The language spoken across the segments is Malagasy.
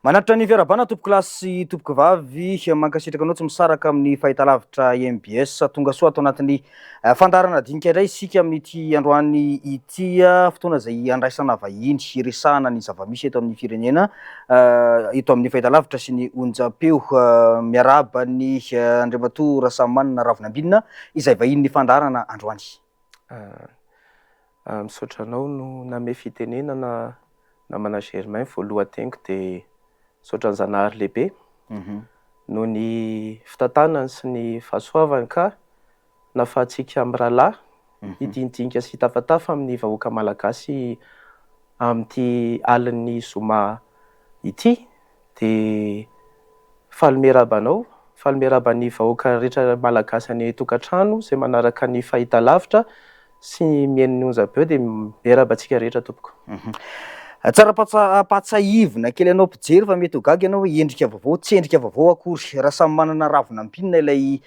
Manatra ny fiarabana tompoko lasy tompoko vavy mankasitraka anao tsy misaraka amin'ny fahitalavitra MBS tonga soa ato anatin'ny fandarana dinika indray isika amin'ity androany ity fotoana izay andraisana vahiny resahana ny zava-misy eto amin'ny firenena eto amin'ny fahitalavitra sy ny onjam-peo miaraba ny Andriamatoa Rasamanina Ravinambinina izay vahiny ny fandarana androany. Misaotra anao no name fitenenana namana Germain voalohan-teniko dia misaotra ny Zanahary lehibe noho ny fitantanany sy ny fahasoavany ka nahafahantsika amin'ny rahalahy hidindinika sy hitafatafa amin'ny vahoaka malagasy amin'ity alin'ny zoma ity dia faly miaraban'ny vahoaka rehetra malagasy any tokantrano izay manaraka ny fahitalavitra sy mihaino ny onjam-peo dia miarabantsika rehetra tompoko. Tsara patsahivina kely anao mpijery fa mety ho gaga ianao hoe endrika vaovao tsy endrika vaovao akory raha samy manana Ravinambinina ilay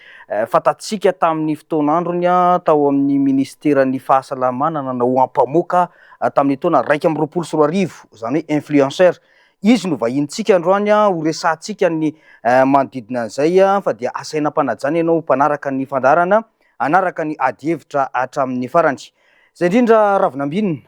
fantatsika tamin'ny fotoan'androny tao amin'ny ministeran'ny fahasalamana nanao ampamoaka tamin'ny taona 2024 izany hoe influenceur. Izy no vahintsika androany ho resahantsika ny manodidina an'izay fa dia asainam-panajana ianao mpanaraka ny fandarana anaraka ny adihevitra hatramin'ny farany. Izay indrindra Ravinambinina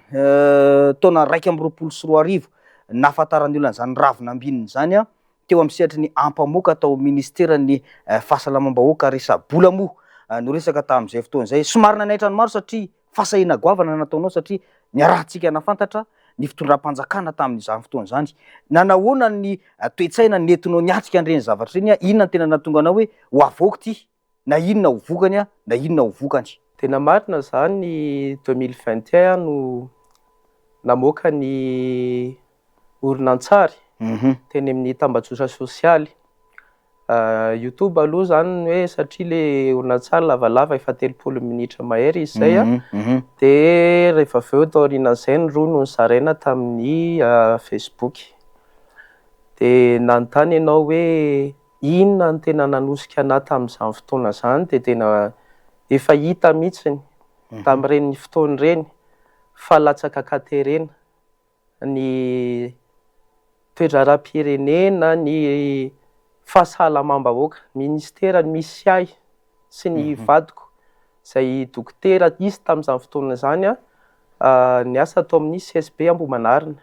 taona 2024 nahafantaran'ny olona izany Ravinambinina izany teo amin'ny sehatry ny ampamoaka tao ministeran'ny fahasalamam-bahoaka resa-bola moa no resaka tamin'izay fotoana izay. Somary nanaitra ny maro satria fasahiana goavana nataonao satria niarahantsika nafantatra ny fitondram-panjakana tamin'izany fotoana izany. Nanahoana ny toe-tsaina nentinao niatrika an'ireny zavatra ireny inona tena nahatonga anao hoe ho avoaka ity na inona ho vokany na inona ho vokany. Tena marina izany 2021 no namoaka ny horonantsary teny amin'ny tambazotra sosialy. YouTube aloha izany hoe satria le horonantsary lavalava efa 30 minitra mahery izy izay dia rehefa avy eo tao aorianan'izay ny roa no nozaraina tamin'ny Facebook. Dia nanontany ianao hoe inona no tena nanosika anahy tamin'izany fotoana izany dia tena efa hita mihitsiny tamin'ireny fotoana ireny fa latsaka katerena ny toe-draram-pirenena, ny fahasalamam-bahoaka, ministera misy ahy sy ny vadiko izay dokotera izy tamin'izany fotoana izany niasa atao amin'ny CSB Ambohimanarina.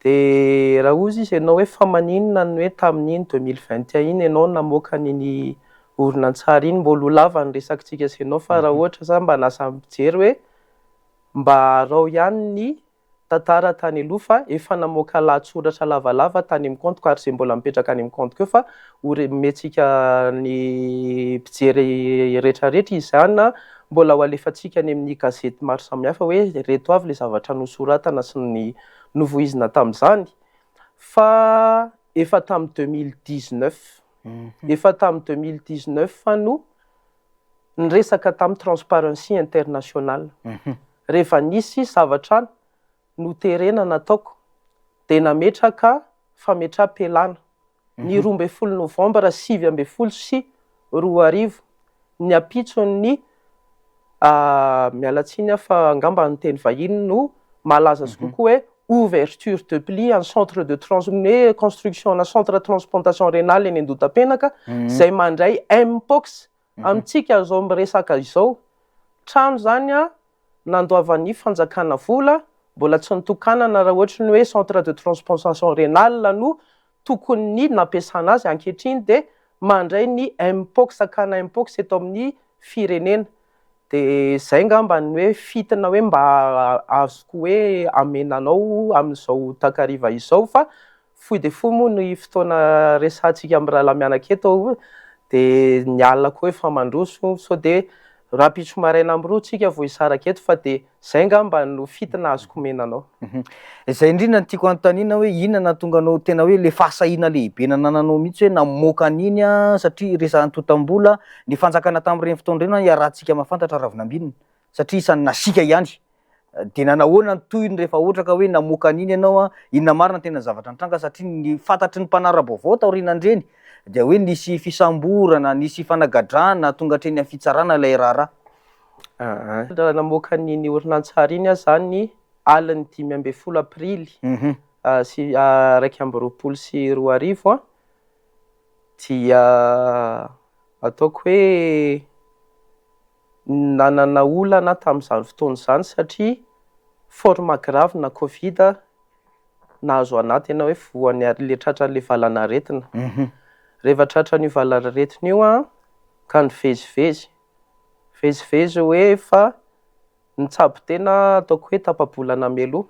Dia raha ozy izy ianao hoe fa maninona ny hoe tamin'iny 2021 iny ianao namoaka ny horonantsary iny mbola ho lava ny resakintsika sy ianao fa raha ohatra zany mba nasa mijery hoe mba arao ihany ny tantara tany aloha fa efa namoaka lahatsoratra lavalava tany amin'ny compte ary izay mbola mipetraka any amin'ny compte keo fa ometsika ny mpijery rehetrarehetra izany na mbola ho alefantsika any amin'ny gazety maro samihafa hoe reto avy le zavatra nosoratana sy ny novoizina tamin'izany. Fa efa tamin'ny 2019 fa no niresaka tamin'ny Transparency International. Rehefa nisy zavatra noterena nataoko dia nametraka fametraha-pelana ny 12 Novambra 2020 sy 2021 ny ampitson'ny mialatsiny fa angamba ny teny vahiny no malaza azy kokoa hoe ouverture de pli en centre de construction na centre de transplantation rénale eny Andotapenaka izay mandray Mpox amintsika zao miresaka izao. Trano zany nandoavan'ny fanjakana vola mbola tsy nitokanana raha ohatra ny hoe centre de transplantation rénale no tokony nampiasana azy ankehitriny dia mandray ny Mpox sakana Mpox eto amin'ny firenena. Dia izay ngamba ny hoe fitina hoe mba azoko hoe amenanao amin'izao takariva izao fa fohy dia fohy moa ny fotoana resahantsika amin'ny rahalahy mianan-keto dia niala koa efa mandroso sao dia rapitso maraina amin'ny roa tsika vao hisaraka eto fa dia izay ngamba no fitina azoko menanao. Izay indrindra ny tiako anontaniana hoe inona nahatonga anao tena hoe le fahasahiana lehibe nananao mihitsy hoe namoaka an'iny satria resahan'ny totam-bola ny fanjakana tamin'ireny fotoana ireny iarahantsika mahafantatra Ravinambinina satria isany nasika ihany. Dia nanahoana ny tohiny rehefa ohatra ka hoe namoaka an'iny ianao inona marina tena zavatra nitranga satria ny fantatry ny mpanara-baovao taorianan'ireny dia hoe nisy fisamborana, nisy fanagadrana tonga hatreny amin'ny fitsarana ilay raharaha. Raha namoaka ny horonantsary iny zany aliny 15 Aprily sy 2024 dia ataoko hoe nanana olana tamin'izany fotoana izany satria forme grave na Covid nahazo anahy tena hoe voany le tratran'le valanaretina. Rehefa tratran'io valanaretina io ka nivezivezy hoe fa nitsabo tena ataoko hoe tapa-bolana meloa.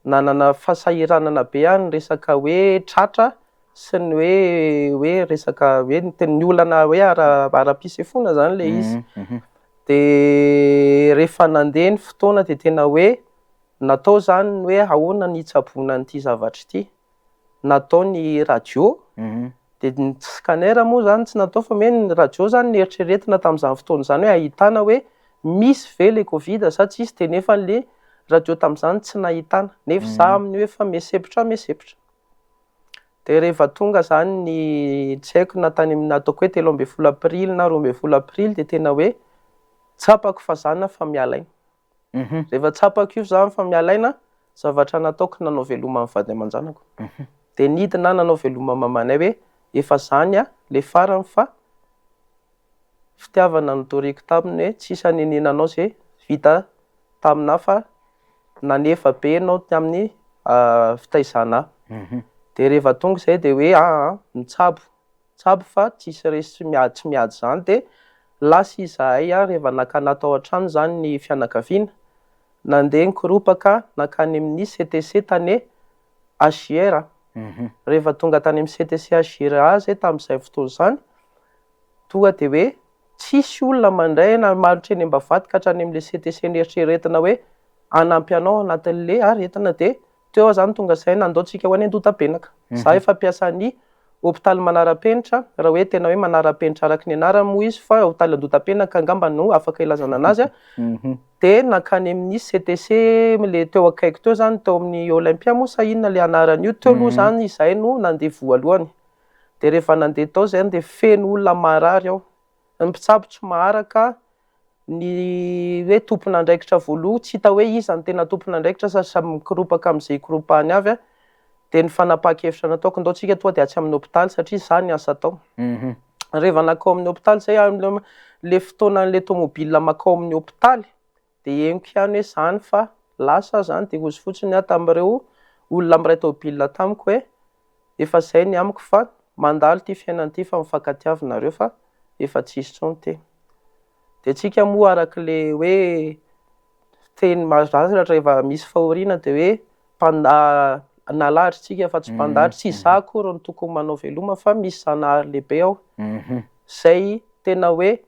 Nanana fahasahiranana be any resaka hoe tratra sy ny hoe resaka hoe ny olana hoe ara-pisefoana zany le izy. De rehefa nandeha ny fotoana de tena hoe natao zany hoe ahoana ny hitsaboana an'ity zavatra ity. Natao ny radio, de ny scanner moa zany tsy natao fa ny radio zany nieritreretina tamin'izany fotoana izany hoe ahitana hoe misy ve le Covid sa tsisy, de nefa le radio tamin'izany tsy nahitana, nefa za amin'ny hoe fa mihesepotra. De rehefa tonga zany ny tsy haiko na tany amin'ny ataoko hoe 13 aprily na 12 aprily de tena hoe tsapako fa zana fa mialaina. Rehefa tsapako io zany fa mialaina, zavatra nataoko nanao veloma amin'ny vady aman-janako. De nidina nanao veloma mamanay hoe efa zany le farany fa fitiavana notoriko taminy hoe tsisy anenenanao izay vita taminahy fa nanefa be ianao tamin'ny fitaizana ahy. De rehefa tonga izay de hoe mitsabo fa tsisy resy tsy miady zany. De lasa izahay rehefa nakana tao an-trano zany ny fianakaviana, nandeha nikoropaka nakany amin'ny CTC tany HR. Rehefa tonga tany amin'ny CTC HR zay tamin'izay fotoana izany, tonga de hoe tsisy olona mandray na marotra eny Ambavady ka hatrany amin'le CTC nieritreretina hoe hanampy anao anatin'le aretina. De teo zany tonga izay nandaontsika ho any Andotapenaka. Za efa mpiasa ny hôpitaly manara-penitra, raha hoe tena hoe manara-penitra araka ny anarany moa izy fa hôpitaly Andotapenaka angamba no afaka ilazana anazy. De nakany amin'ny CTC le teo akaiky teo zany, teo amin'ny Olympia moa sa inona le anaran'io, teo aloha zany izahay no nandeha voalohany. De rehefa nandeha tao zany de feno olona marary ao, ny mpitsabo tsy maharaka ny hoe tompon'andraikitra voaloha, tsy hita hoe iza ny tena tompon'andraikitra sa samy mikoropaka amin'izay hikoropahany avy. De ny fanapahan-kevitra nataoko andaontsika tonga de atsy amin'ny hôpitaly satria za ny asa tao. Rehefa nakao amin'ny hôpitaly zay le fotoanan'le tômôbila makao amin'ny hôpitaly de henoko ihany hoe zany fa lasa zany de ozy fotsiny tamin'ireo olona miray tômôbila tamiko hoe efa zay ny amiko fa mandalo ty fiainana ity fa mifankatiavanareo fa efa tsisy intsony teny. De tsika moa araka le hoe teny malaza rehefa misy fahoriana de hoe nalahatra tsika fa tsy mpandahatra, tsy za akory no tokony manao veloma fa misy zanahary lehibe ao. Zay tena hoe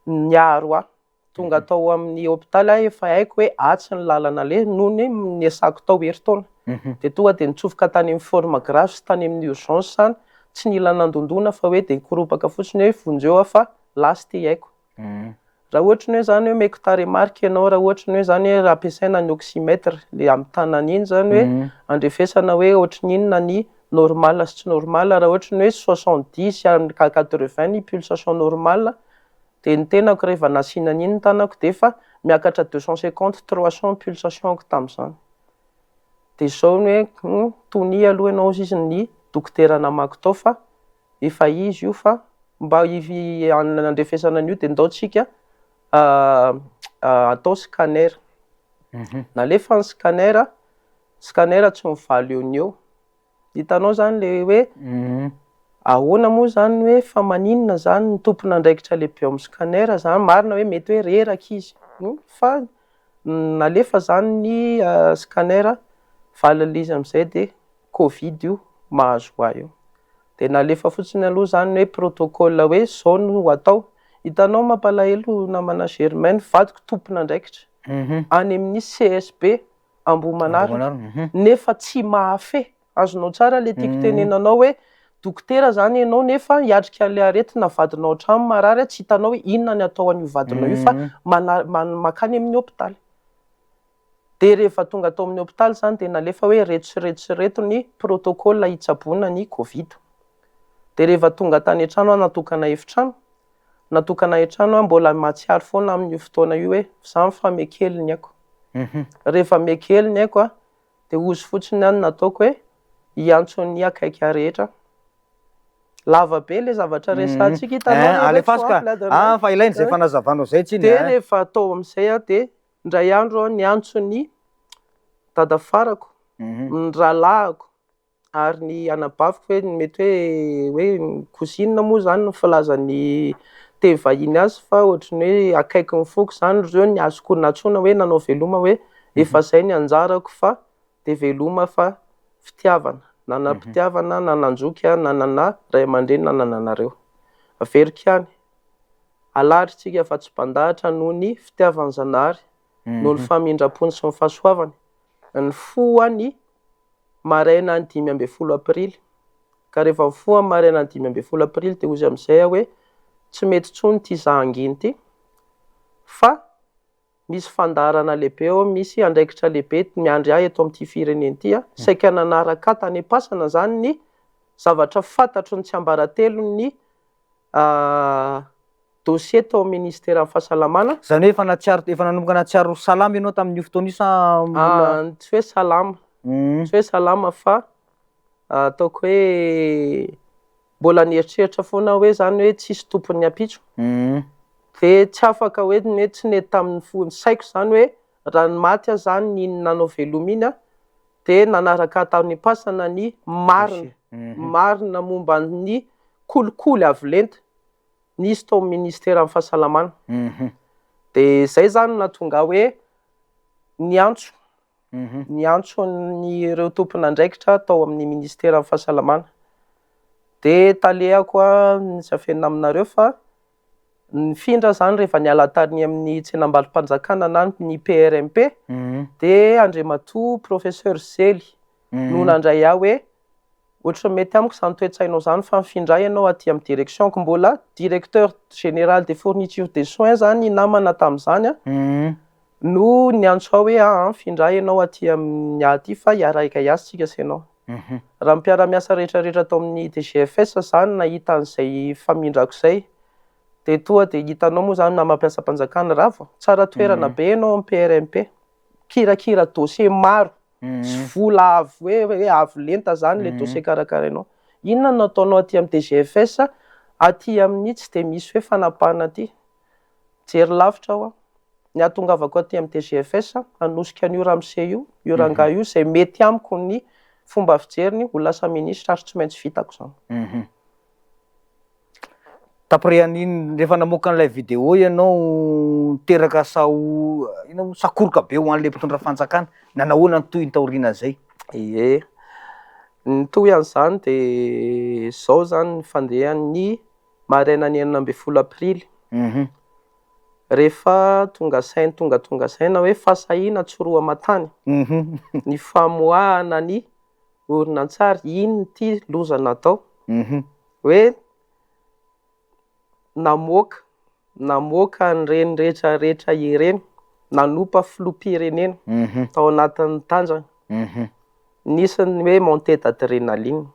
niaro ahy. Tonga tao amin'ny hôpitaly efa haiko hoe atsy ny lalana noho ny niasako tao herintaona. De tonga de nitsofoka tany amin'ny forme grave sy tany amin'ny urgence zany, tsy nila nandondona fa hoe de nikoropaka fotsiny hoe vonjeo aho fa lasa ty haiko. Raha ohatra ny hoe zany hoe meko taremarika ianao, raha ohatra ny hoe zany hoe raha ampiasaina ny oxymètre le amin'ny tanana iny zany hoe andrefesana hoe ohatry inona ny normal sy tsy normal. Raha ohatra ny hoe 70 ka 80 ny pulsation normal, de ny tenako rehefa nasiana an'iny ny tanako de efa miakatra 250-300 pulsation tamin'izany. De zao ny hoe tonia aloha ianao izy ny dokotera namako tao fa efa izy io fa mba andrefesana an'io de ndaontsika atao scanner. Nalefa ny scanner tsy mivaly eo ny eo. Hitanao zany le hoe ahoana moa zany hoe fa maninona zany ny tompon'andraikitra lehibe amin'ny scanner zany, marina hoe mety hoe reraka izy. Fa nalefa zany ny scanner valin'izy amin'izay de Covid io mahazo ahy io. De nalefa fotsiny aloha zany hoe protocole hoe zao no atao. Hitanao mampalahelo namana Germaine, vadiko tompon'andraikitra any amin'ny CSB Ambohimanarina, nefa tsy mahafehy. Azonao tsara le tiako tenenanao hoe dokotera zany ianao nefa hiatrika an'le aretina vadinao hatrany marary, tsy hitanao hoe inona ny atao an'io vadinao io fa makany amin'ny hôpitaly. De rehefa tonga tao amin'ny hôpitaly zany de nalefa hoe reto ny protocole hitsaboana ny Covid. De rehefa tonga tany an-trano natokana efitrano mbola mahatsiaro foana amin'io fotoana io hoe za fa mekely ny aiko. Rehefa mekely ny aiko de ozy fotsiny any nataoko hoe hiantson'ny akaiky rehetra. Lava be le zavatra resantsika hitanao alefaska fa ilainy zay fanazavanao zay tsiny. De rehefa atao amin'izay de ndray andro niantsony dadafarako, ny rahalahiko ary ny anabaviko hoe mety hoe cousine moa zany no filazan'ny teny vahiny azy fa ohatrany hoe akaiky ny foko zany reo ny azoko natsoina hoe nanao veloma hoe efa zay ny anjarako fa de veloma fa fitiavana. Nanam-pitiavana, nananjoky, nanana ray aman-dreny, nananareo. Averika any. Alaritsika fa tsy mpandahatra noho ny fitiavany Zanahary, noho ny famindram-pony sy ny fahasoavany. Ny foany maraina ny 5 aprily. Ka rehefa foa maraina ny 5 aprily de ozy amin'izay hoe tsy mety tsony ty zahanginy ty fa misy fandarana lehibe ao, misy andraikitra lehibe miandry ahy eto amin'ity fireneny ty saika nanaraka tany am-pasana zany ny zavatra fantatro ny tsy ambaratelon'ny dossier tao ministère fahasalamana. Zany hoe efa nanomboka natsiaro salama ianao tamin'io fotoana io sa tsy hoe salama, tsy hoe salama fa ataoko hoe mbola nieritreritra foana hoe zany hoe tsisy tompony ampitso. De tsy afaka hoe mety tsy nety tamin'ny saiko zany hoe raha ny maty aho zany ny nanao veloma iny de nanaraka tamin'ny pasana ny marina momba ny kolikoly avo lenta nisy tao ministère amin'ny fahasalamana. De zay zany nahatonga hoe niantso ny ireo tompon'andraikitra tao amin'ny ministère amin'ny fahasalamana. De talehako nisy afenina aminareo fa nifindra zany rehefa niala tany amin'ny tsenam-balim-panjakana na ny PRMP de Andriamatoa professeur Zely no nandray aho hoe ohatra mety amiko zany toe-tsainao zany fa mifindray ianao aty amin'ny direction-ko, mbola directeur général des fournitures des soins zany namana tamin'izany no niantso aho hoe mifindray ianao aty amin'ny aty fa hiaraika hiasa tsika senao. Raha mpiara-miasa rehetrarehetra tao amin'ny DGFS zany nahita an'izay famindrako zay de toa de hitanao moa zany na mampiasa mpanjakana ravo tsara toerana be ianao amin'ny PRMP, kirakira dossier maro sy vola avo hoe avo lenta zany le dossier karakarainao. Inona no nataonao aty amin'ny DGFS aty amin'ny tsy de misy hoe fanapahana aty. Jery lavitra aho ny ahatongavako aty amin'ny DGFS hanosika an'io ramose io rangahy io zay mety amiko ny fomba fijeriny ho lasa ministra ary tsy maintsy vitako zany. Tapré an'iny rehefa namoaka an'ilay vidéo ianao teraka sakoroka be ho an'le mpitondra fanjakana, nanahoana ny toy ny taoriana zay? Ie, ny toy an'izany de zao zany ny fandehan'ny maraina ny 9 aprily. Rehefa tonga saina hoe fasahina tsoroa matany ny famoahana ny orinantsary iny ty loza natao hoe namoaka ny reny rehetrarehetra ireny, nanompa filoham-pirenena tao anatin'ny tanjana. Nisy ny hoe montée d'adrénaline.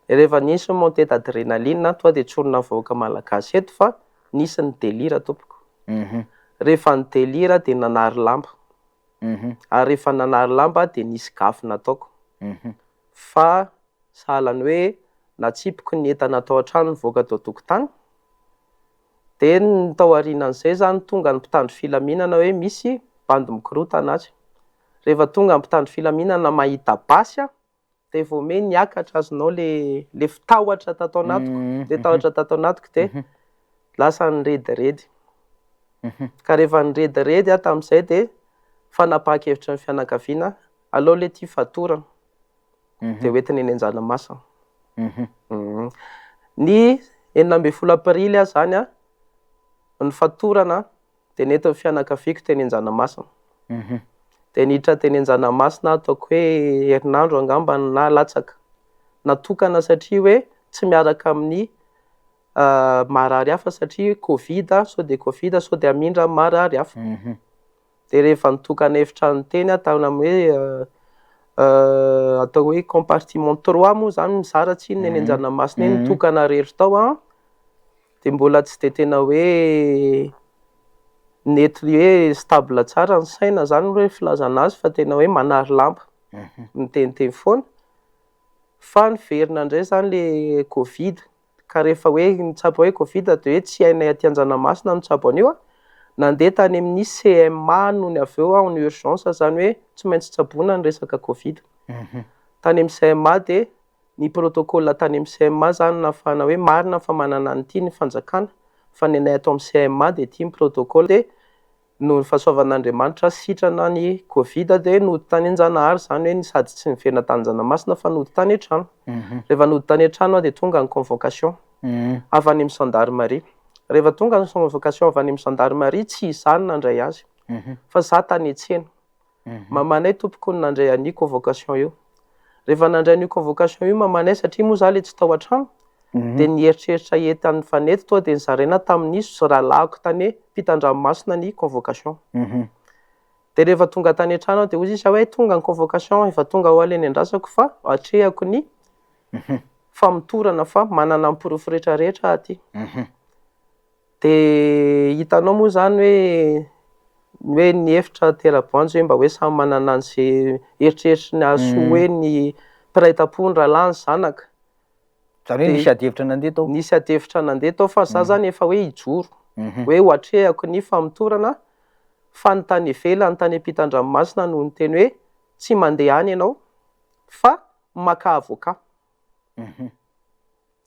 Rehefa nisy ny montée d'adrénaline toa de tsorina vahoaka malagasy eto fa nisy ny délire tompoko. Rehefa ny délire de nanary lamba. Ary rehefa nanary lamba de nisy gafy nataoko. Fa sahalan'ny hoe natsipiko ny entana tao an-trano nivoaka tao tokotany. De ny tao aorianan'izay zany tonga ny mpitandro filaminana hoe misy bandy mikorotana azy. Rehefa tonga ny mpitandro filaminana mahita basy de vao me niakatra azonao le fitahotra tato anatiko, le tahotra tato anatiko de lasa nirediredy. Ka rehefa nirediredy tamin'izay de fanapahakevitra ny fianakaviana aleo le ty fatorana de hoentiny eny Anjanamasina. Ny 9 aprily zany ny fatorana de nentin'ny fianakaviako teny Anjanamasina. De niditra teny Anjanamasina ataoko hoe herinandro angamba na latsaka. Natokana satria hoe tsy miaraka amin'ny marary hafa satria Covid sao de Covid sao de hamindra marary hafa. De rehefa nitokana efitrano teny tao amin'ny hoe atao hoe compartiment 3 moa zany mizara tsinona eny Anjanamasina eny nitokana rery tao de mbola tsy de tena hoe nety hoe stable tsara ny saina zany hoe filazana azy fa tena hoe manary lamba. miteniteny foana fa niverina indray zany le Covid ka rehefa hoe nitsabo hoe Covid de hoe tsy hainay aty Anjanamasina nitsabo an'io nandeha tany amin'ny CMA no ny avy eo en urgence zany hoe tsy maintsy tsaboana ny resaka Covid. Tany amin'ny CMA de ny protocole tany amin'ny CMA zany nafana hoe marina fa manana an'ity ny fanjakana fa ny anay ato amin'ny CMA de ity ny protocole de no fahasoavan'Andriamanitra sitrana ny Covid de nody tany Anjanahary zany hoe sady tsy niverina tany Anjanamasina fa nody tany an-trano. Rehefa nody tany an-trano de tonga ny convocation avy any amin'ny gendarmerie. Rehefa tonga ny convocation avy any amin'ny gendarmerie tsy izany nandray azy fa za tany an-tsena. Mamanay tompoko ny nandray an'io convocation io. Rehefa nandray an'io convocation io mamanay satria moa za le tsy tao an-trano de nieritreritra entany fanety toa de nizaraina tamin'ny rahalahiko tany Ampitan-dranomasina ny convocation. De rehefa tonga tany an-trano de ozy izy hoe tonga ny convocation efa tonga ho aleny andrasako fa hatrehako ny famitorana fa manana ny porofo rehetrarehetra aty. De hitanao moa zany hoe ny hevitra tera-boanjo hoe mba hoe samy manana an'izay eritreritra ny azo hoe ny mpiray tam-pony rahalahy ny zanaka. Zany hoe nisy adihevitra nandeha tao. Nisy adihevitra nandeha tao fa za zany efa hoe hijoro. Hoe ho hatrehako ny famitorana fa ny tany ivelany ny tany Ampitan-dranomasina no niteny hoe tsy mandeha any ianao fa maka avocat.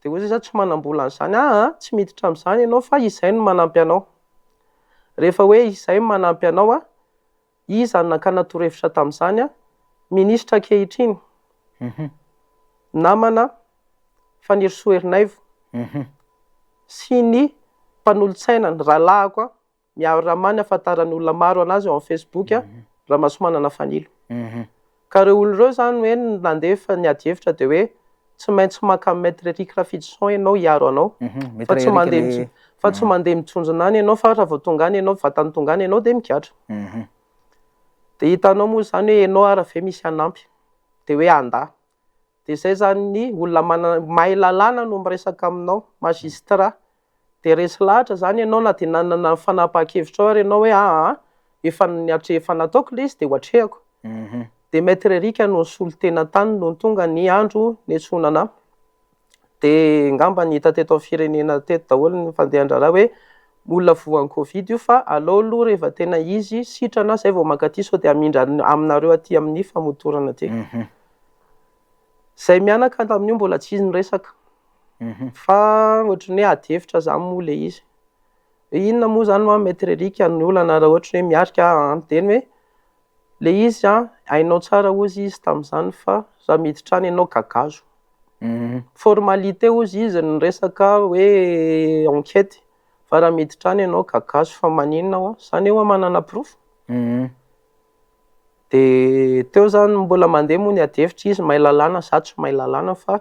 De ozy izy tsy manam-bola an'izany tsy miditra amin'izany ianao fa izay no manampy anao. Rehefa hoe izay manampy anao iza nakana torohevitra tamin'izany minisitra ankehitriny namana Faniry Soerinaivo sy ny mpanolontsaina ny rahalahiko miara-many ahafantarany olona maro anazy eo amin'ny Facebook Ramasomanana Fanilo. Ka ireo olona ireo zany hoe nandefa ny adihevitra de hoe tsy maintsy maka Maître Eric Rafidson ianao hiaro anao fa tsy mandeha mitsunjona any ianao fa raha vao tonga any ianao vatany tonga any ianao de mikatra. De hitanao moa zany hoe ianao raha ve misy anampy de hoe anda. De zay zany ny olona mahay lalàna no miresaka aminao magistrat de resy lahatra zany ianao na de nanana fanapahan-kevitra ao ary ianao hoe efa nataoko le izy de ho hatrehako. De Maître Eric no nisolo tena tany no tonga ny andro niantsonana de ngamba ny hita teto amin'ny firenena teto daholo ny fandehan-draharaha hoe olona voan'ny Covid io fa aleo aloha rehefa tena izy sitrana zay vao mankaty sao de amindra aminareo aty amin'ny famotorana aty. Zay mianaka tamin'io mbola tsy izy niresaka fa ohatran'ny hoe adihevitra zany moa le izy. Inona moa zany Maître Eric ny olana raha ohatra hoe miarika anteny hoe le izy hainao tsara ozy izy tamin'izany fa raha miditra any ianao kakazo. Formalité ozy izy ny resaka hoe enquête fa raha miditra any ianao kakazo fa maninona zany eo manana proof. De teo zany mbola mandeha moa ny adihevitra izy mahay lalàna za tsy mahay lalàna fa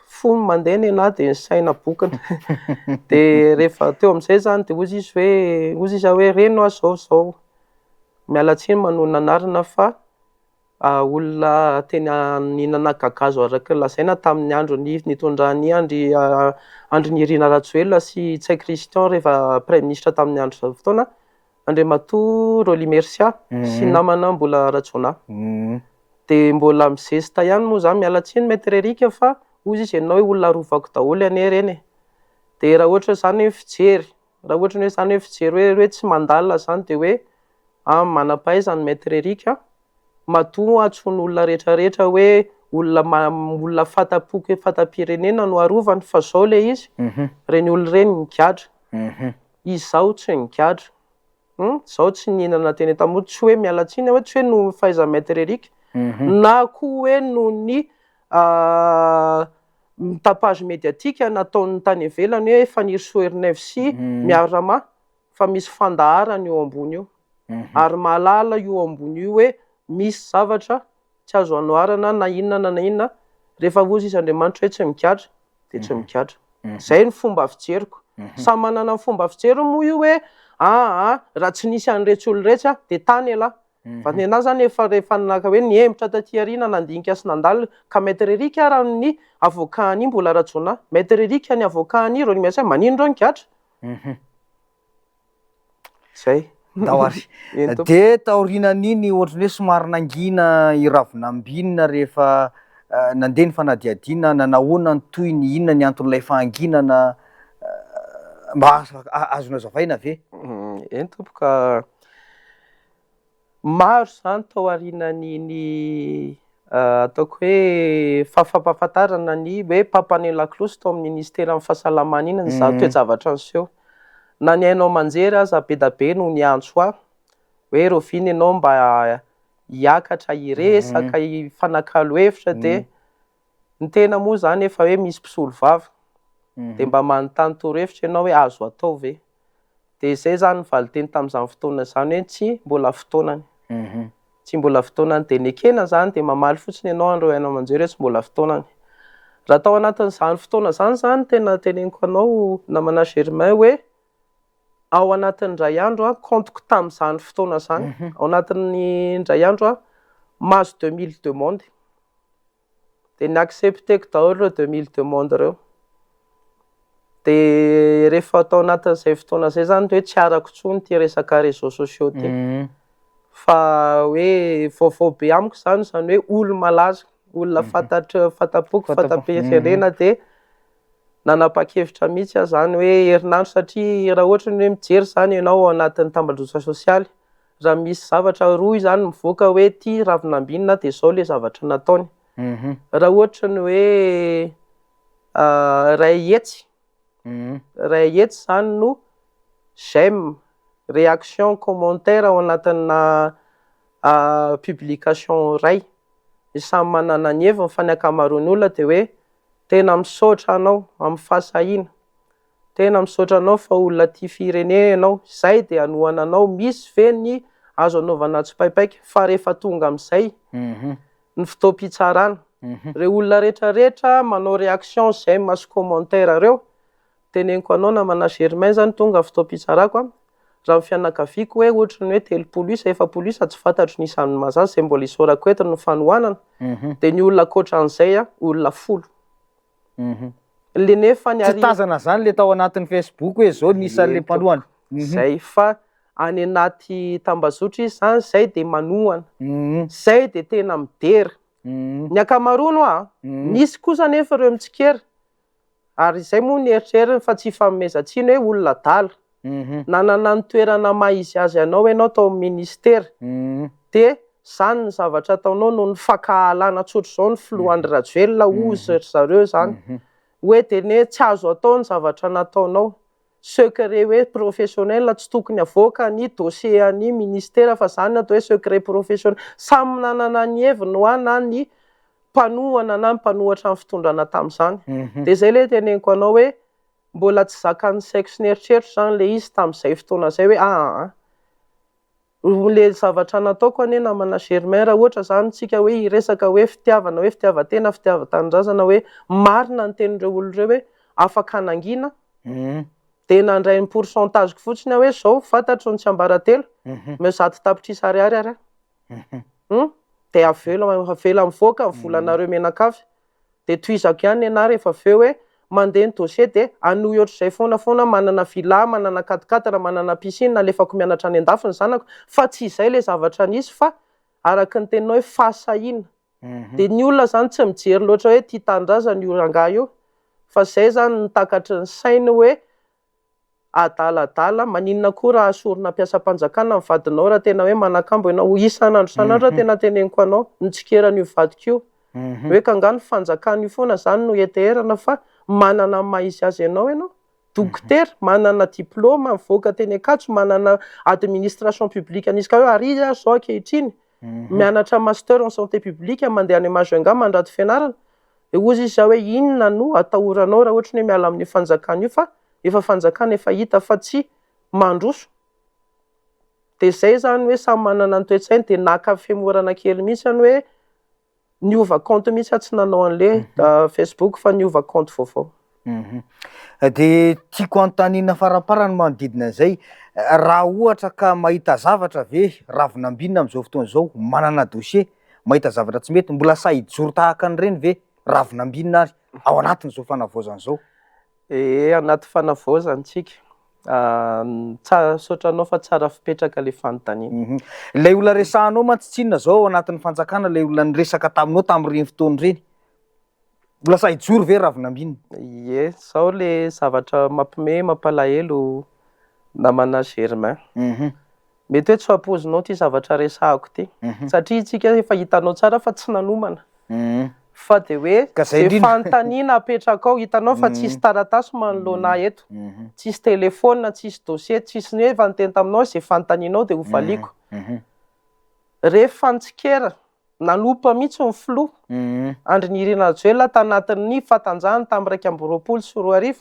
fony mandeha ny anahy de ny saina bokana. De rehefa teo amin'izay zany de ozy izy hoe reno zao miala tsiny manona anarana fa olona tena nihinana kakazo araka lazaina tamin'ny andro nitondran'ny Andry Rajoelina sy Tsay Christian rehefa Premier Ministre tamin'ny andro zao fotoana Andriamatoa Roly Mersia sy namana mbola Rajoona. De mbola mizesta ihany moa zany miala tsiny Maître Eric fa ozy izy ianao hoe olona rovako daholo ane reny. De raha ohatra zany hoe fijery hoe tsy mandalina zany de hoe manam-pahaizany Maître Eric matoa antsoina olona rehetrarehetra hoe olona fanta-pirenena no arovany fa zao le izy reny olona reny migadra. Izao tsy migadra. Zao tsy nihinana teny tamoa tsy hoe miala tsiny hoe tsy hoe no fahaiza Maître Eric na koa hoe no ny tapage médiatique nataon'ny tany ivelany hoe Faniry Soerinaivo sy miarama fa misy fandaharana eo ambony io. Ary malala io ambony io hoe misy zavatra tsy azo anoharana na inona na inona rehefa ozy izy Andriamanitra hoe tsy migadra de tsy migadra. Zay ny fomba fijeriko. Samy manana ny fomba fijery moa io hoe raha tsy nisy an'iretsy olon-rehetra de tany elahy. Fa ny anahy zany rehefa naka hoe nihemitra taty aoriana nandinika sy nandalo ka Maître Eric raha ny avocat-ny mbola Rajoona. Maître Eric ny avocat-ny Roly Mersia manino reo migadra. Zay. Dahoary. Eny De taorinan'iny ohatran'ny hoe somary nangina i ravinambinina rehefa nandeha ny fanadihadina nahoana ny toy ny inona ny anton'ilay fahanginana mba azonao zavaina ve? Eny tompoka maro zany tao aorinan'iny ataoko hoe fampahafantarana ny hoe Papanay Laklosy tao amin'ny ministera amin'ny fahasalamana iny ny toe-javatra niseho. Na ny hainao manjery aza be da be no niantso aho hoe Rofiny ianao mba hiakatra hiresaka hifanakalo hevitra de ny tena moa zany efa hoe misy mpisolo vava de mba manontany torohevitra ianao hoe azo atao ve? De zay zany ny valiteny tamin'izany fotoana zany hoe tsy mbola fotoanany. Tsy mbola fotoanany de ny ekena zany de mamaly fotsiny ianao andreo hainao manjery hoe tsy mbola fotoanany. Raha tao anatin'izany fotoana zany tena teneniko anao namana Germain hoe ao anatin'ny ray andro compteko tamin'izany fotoana zany. Ao anatin'ny ray andro mahazo 2000 demande. De ny accepteko daholo ireo 2000 demande reo. De rehefa tao anatin'izay fotoana zay zany hoe tsy arako intsony ty resaka réseaux sociaux ty. Fa hoe vaovao be amiko zany hoe olo malaza, olona fantapoko, fatampam-pirenena de nanapa-kevitra mihitsy aho zany hoe herinandro satria raha ohatra ny hoe mijery zany ianao ao anatin'ny tambajotsa sosialy, raha misy zavatra roy zany mivoaka hoe ty ravinambinina de zao le zavatra nataony. Raha ohatra ny hoe ray hetsy zany no j'aime, réaction, commentaire ao anatina publication ray. Samy manana ny heviny fa ny ankamaroan'ny olona de hoe tena misaotra anao amin'ny fahasahina. Tena misaotra anao fa olona tia firenena ianao. Zay de anohana anao misy ve ny azo anaovana tsipaipaika fa rehefa tonga amin'izay ny fotoam-pitsarana. Reo olona rehetrarehetra manao réaction, j'aime sy commentaire reo. Teneniko anao namana Germain zany tonga fotoam-pitsarako raha ny fianakaviako hoe ohatrany hoe 30 isa 40 isa tsy fantatro ny isan'ny mazana zay mbola isaorako eto ny fanohanana. De ny olona ankoatran'izay olona 10. Le nefa ny tsy tazana zany le tao anatin'ny Facebook hoe zao nisan'le mpanohana. Zay fa any anaty tambazotra izy zany zay de manohana. Zay de tena midera. Ny ankamaroany misy kosa nefa ireo mitsikera. Ary zay moa ny eritreritiny fa tsy fanomezantsiny hoe olona dala. Nanana ny toerana maha-izy azy ianao tao amin'ny ministera. De zany ny zavatra ataonao no ny fankahalana tsotra zao ny filohan'ny Rajoelina ozy zareo zany. Hoe de tsy azo atao ny zavatra nataonao. Secret hoe professionnel tsy tokony avoaka ny dossier an'ny ministera fa zany atao hoe secret professionnel. Samy nanana ny heviny ho na ny mpanohana na ny mpanohatra ny fitondrana tamin'izany. De zay le teneniko anao hoe mbola tsy zakan'ny saiko sy ny eritreritro zany le izy tamin'izay fotoana zay hoe le zavatra nataoko anie namana Germain raha ohatra zany tsika hoe hiresaka hoe fitiavana hoe fitiavatena fitiavan-tanindrazana hoe marina ny tenin'ireo olon'ireo hoe afaka hanangina. De nandray ny pourcentage fotsiny hoe zao fantatro ny tsy ambaratelo me 100 tapitrisa ariary. De avela mivoaka ny volanareo menakavy. De toizako ihany ianary rehefa aveo hoe mandeha ny dossier de anohy ohatr'izay foana manana villa, manana 4x4, manana piscine, alefako mianatra any andafy ny zanako fa tsy izay le zavatra nisy fa araka ny teninao hoe fahasahina. De ny olona zany tsy mijery loatra hoe tia tanindrazana io rangahy io fa zay zany nitakatry ny sainy hoe adaladala maninona koa raha asorina mpiasam-panjakana ny vadinao raha tena hoe manakambo ianao isan'andro tena teneniko anao nitsikeran'io vadiko io hoe kangano fanjakana io foana zany no eterana fa manana maha-izy azy ianao dokotera manana diplôma mivoaka teny Ankatso manana administration publique anisy ka hoe ary zao ankehitriny mianatra master en santé publique mandeha any Majunga mandrato fianarana. De ozy izy hoe inona no atahoranao raha ohatra hoe miala amin'ny fanjakana io fa efa fanjakana efa hita fa tsy mandroso. De zay zany hoe samy manana ny toe-tsainy de naka femorana kely mihitsy any hoe niova compte mihitsy tsy nanao an'le Facebook fa niova compte vaovao. De tiako anotaniana faraparany manodidina an'izay raha ohatra ka mahita zavatra ve ravinambinina amin'izao fotoana izao manana dossier mahita zavatra tsy mety mbola sahijoro tahaka an'ireny ve ravinambinina ary ao anatin'izao fanavaozana izao? Anaty fanavaozana tsika. Sotranao fa tsara fipetraka le fanontaniana. Lay olona resahanao matsitsinona zao anatin'ny fanjakana, lay olona niresaka taminao tamin'ireny fotoana ireny, mbola sahijoro ve Ravinambina? Ie, zao le zavatra mampalahelo namana Germain. Mety hoe tsy ampozinao ty zavatra resahako ty, satria tsika efa hitanao tsara fa tsy nanomana. Fa de hoe zay fanontaniana apetraka ao, hitanao fa tsisy taratasy manoloana eto, tsisy telefôna, tsisy dossier, tsisy ny hoe efa niteny taminao zay fanontanianao de ho valiko. Rehefa nitsikera nanompa mihitsy ny filoha Andry Nirina Rajoelina tanatin'ny fatanjahany tamin'ny 2024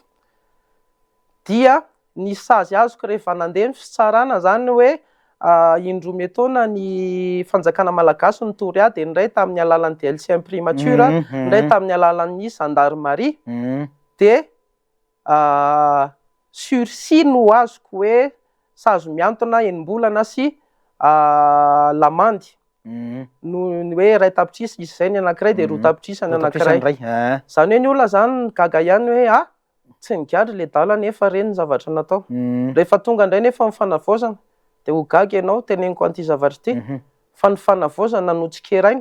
dia ny sazy azoko rehefa nandeha ny fitsarana zany hoe indroa taona ny fanjakana malagasy nitory ady, ny ray tamin'ny alalan'ny DLC imprimature, ny ray tamin'ny alalan'ny gendarmerie, de sursis no azoko hoe sazo miantona enim-bolana sy lamandy. No hoe ray tapitrisa izy zay ny anankiray de roa tapitrisa ny anankiray. Zany hoe ny olona zany gaga ihany hoe tsy nigadry le dala nefa reny ny zavatra natao. Rehefa tonga indray nefa mifanavaozana de ho gaga ianao, teneniko an'ity zavatra ty, fa ny fanavaozana no tsikerainy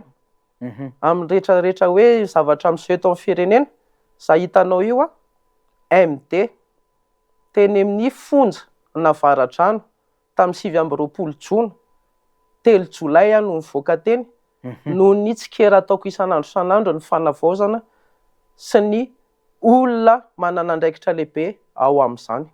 amin'ny rehetrarehetra hoe zavatra miseho eto amin'ny firenena. Za hitanao io MD teny amin'ny fonja Navaratrano tamin'ny 2020 Jona, 3 Jolay no nivoaka teny noho ny tsikera ataoko isan'andro ny fanavaozana sy ny olona manana andraikitra lehibe ao amin'izany.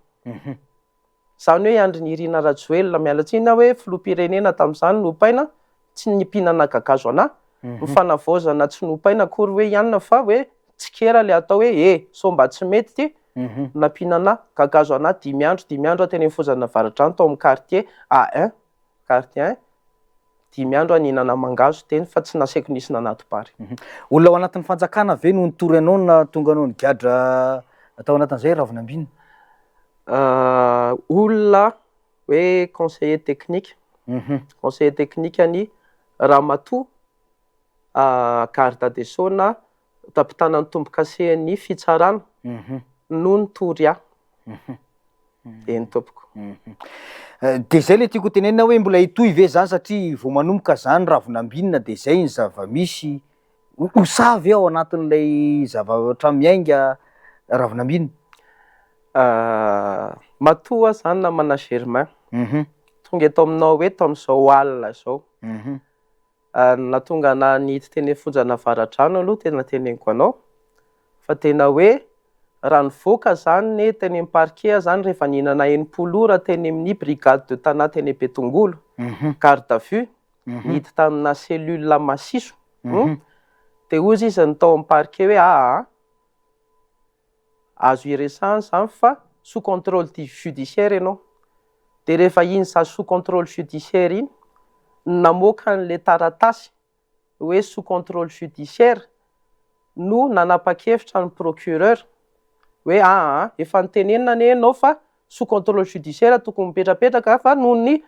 Zany hoe Andry Nirina Rajoelina mialatsiny hoe filoham-pirenena tamin'izany nopaina tsy nimpihinana kakazo anahy, ny fanavaozana tsy nopaina akory hoe ianona fa hoe tsikera le atao hoe so mba tsy mety ty, nampihinana kakazo anahy 5 andro teny amin'ny fonja Navaratrano tao amin'ny quartier A1, quartier 1, 5 andro aninana mangazo teny fa tsy nasaiko nisy nanatopary. Olona ao anatin'ny fanjakana ve no nitory anao na tonga anao nigadra atao anatin'izay Ravinambina? Olona hoe conseiller technique, conseiller technique any Ramatoa garde des Sceaux na tapitanan'ny tombo-kasehan'ny fitsarana no nitory ahy. Eny tompoko. De zay le tiako tenenina hoe mbola hitohy ve zany satria vao manomboka zany Ravinambina de zay ny zava-misy ho savy ao anatin'ilay zavatra miainga Ravinambina. Matoa zany namana Germain, tonga eto aminao hoe eto amin'izao alina zao, natonga na nihity teny fonja Navaratrano aloha tena teneniko anao, fa tena hoe raha nivoaka zany ne teny amin'ny parquet zany rehefa nihinana 90 ora teny amin'ny brigade de Tana teny Betongolo, garde à vue, nihity tamina cellule Masiso, de ozy izy nitao amin'ny parquet hoe azo iresahana zany fa sous contrôle judiciaire ianao. De rehefa iny za sous contrôle judiciaire iny namoaka an'le taratasy hoe sous contrôle judiciaire no nanapa-kevitra ny procureur hoe efa nitenenina anie ianao fa sous contrôle judiciaire tokony mipetrapetraka fa noho ny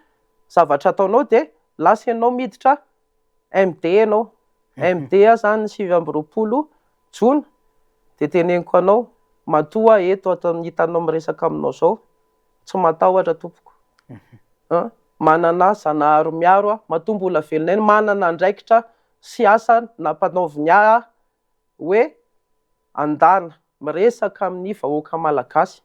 zavatra ataonao de lasa ianao miditra MD ianao. MD zany 2020 Jona, de teneniko anao matoa eto hitanao miresaka aminao zao tsy matahotra tompoko, manana zanahary miaro matoa mbola velona eny, manana andraikitra sy asa nampanaoviny ahy hoe andana miresaka amin'ny vahoaka malagasy.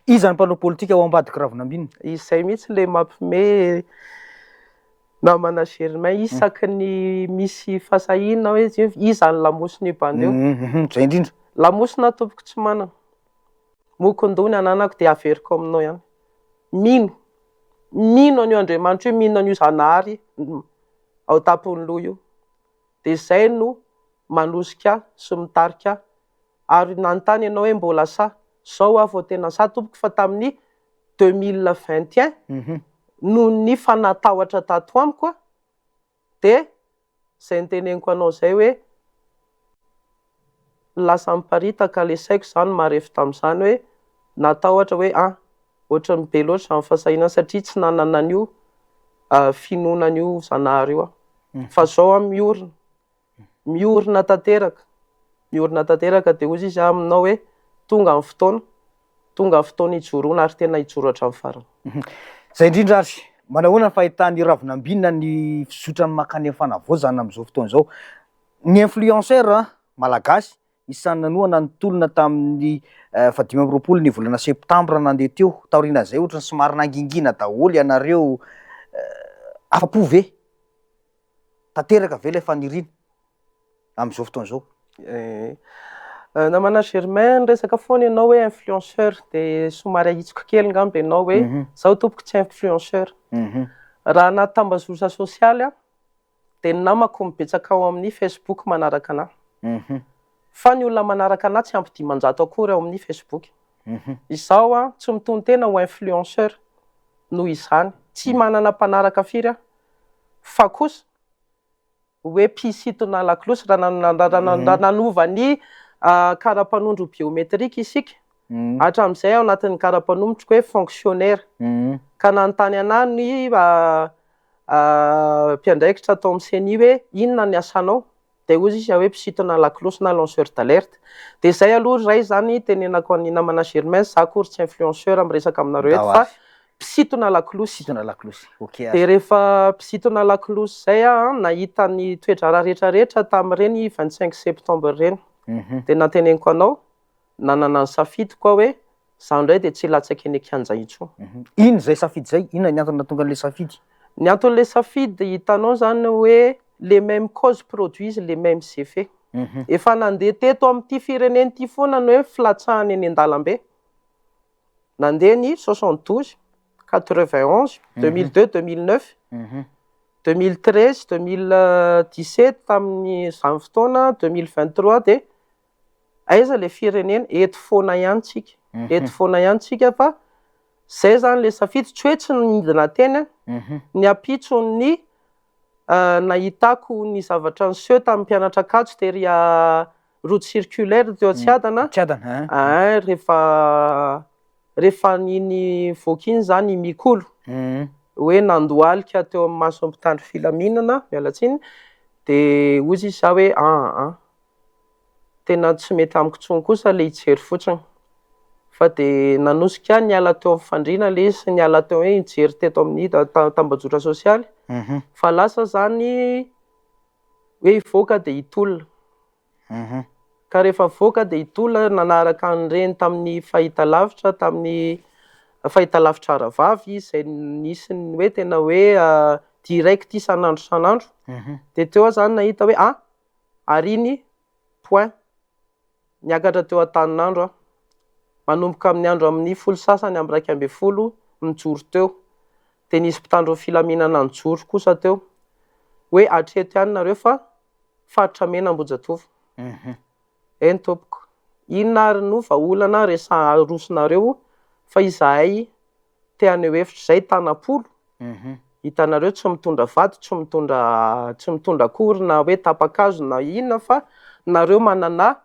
Iza ny mpanao politika ao ambadiky Ravinambina? Izay mihitsy le mampime namana Germain isaky ny misy fasahiana hoe iza ny lamosiny bandeo. Zay indrindra. Lamosina tompoko tsy manana. Mokondony ananako de averiko aminao ihany. Mino an'io Andriamanitra io, mino an'io zanahary ao tapon'ny loha io. De zay no manosika sy mitarika ary nanontany ianao hoe mbola sa zao aho vao tena sa tompoko fa tamin'ny 2021 no ny fanatahotra tato amiko de zay niteneniko anao zay hoe lasa miparitaka le saiko zany marefy tamin'izany hoe natahotra hoe ohatran'ny be loatra izany fasahiana satria tsy nanana an'io finoanan'io zanahary io fa zao miorina tanteraka de ozy izy aminao hoe tonga amin'ny fotoana tonga fotoana ijoroana ary tena ijoro hatramin'ny farany. Zay indrindra ary manahoana ny fahitany Ravinambinina ny fizotrany makany amin'ny fanavaozana amin'izao fotoana izao. Ny influenceur malagasy isan'ny nanohana ny tolona tamin'ny 2020 ny volana septambra nandeha teo. Taoriana zay ohatrany somary nangingina daholo ianareo, afa-po ve? Tanteraka ve ilay faniriana amin'izao fotoana izao? Namana Germain resaka foana ianao hoe influenceur dia somary ahitsika kely ngambo ianao hoe zaho tompoko tsy influenceur. Raha anaty tambazotra sosialy dia ny namako mibetsaka ao amin'ny Facebook manaraka anahy. Fa ny olona manaraka anahy tsy ampy 500 akory ao amin'ny Facebook. Izaho tsy mitony tena ho influenceur noho izany. Tsy manana mpanaraka firy fa kosa hoe mpisintona lakolosy raha nanova ny karapanondro biometrika isika. Hatramin'izay ao anatin'ny karapanondroko hoe fonctionnaire. Ka nanontany anahy ny mpiandraikitra atao amin'ny CENI hoe inona ny asanao? Dia hoy izy hoe mpisintona lakolosy na lanceur d'alerte. Dia izay aloha ray zany tenenako ny namana Germain, za akory tsy influenceur amin'ny resaka aminareo eto fa mpisintona lakolosy. Dia rehefa mpisintona lakolosy zay nahita ny toedrara rehetrarehetra tamin'ireny 25 septembre reny. Dia nateneniko anao, nanana ny safidy koa hoe zaho indray dia tsy latsaky eny an-kianja intsony. Ino zay safidy zay? Inona ny antony nahatonga an'ilay safidy? Ny anton'ilay safidy hitanao zany hoe les mêmes causes produisent les mêmes effets. Efa nandeha teto amin'ity fireneny ity foana ny hoe filatsahany eny an-dalambe. Nandeha ny 72, 91, 2002, 2009, 2013, 2017 tamin'ny izany fotoana, 2023 dia aiza ilay firenena eto foana ihany tsika. Eto foana ihany tsika fa zay zany ilay safidy tsy hoe tsy nidina teny ny ampitsony nahitako ny zavatra niseho tamin'ny mpianatra Ankatso tery route circulaire teo Tsiadana. Rehefa niny voakiny zany Mikolo hoe nandohalika teo amin'ny maso mpitandro filaminana mialatsiny dia hoy izy hoe tena tsy mety amiko intsony kosa ilay hijery fotsiny. Fa dia nanosika niala teo amin'ny fandriana ilay izy, niala teo hoe hijery teto amin'ny tambazotra sosialy. Fa lasa zany hoe hivoaka dia hitolona. Ka rehefa voaka dia hitolona nanaraka an'ireny tamin'ny fahitalavitra, tamin'ny fahitalavitra aravavy izay nisy ny hoe tena hoe direct isan'andro. Dia teo zany nahita hoe ariny point niakatra teo an-tanin'andro manomboka amin'ny andro amin'ny 10 sasany amin'ny 12 mijoro teo. Dia nisy mpitandro filaminana nijoro kosa teo hoe hatreto ihany nareo fa faritra mena Ambohijatovo. Eny tompoko, inona ary no vahaolana resarosonareo fa izahay te haneho hevitra izay tanam-polo. Hitanareo tsy mitondra vato, tsy mitondra akory na hoe tapa-kazo na inona fa nareo manana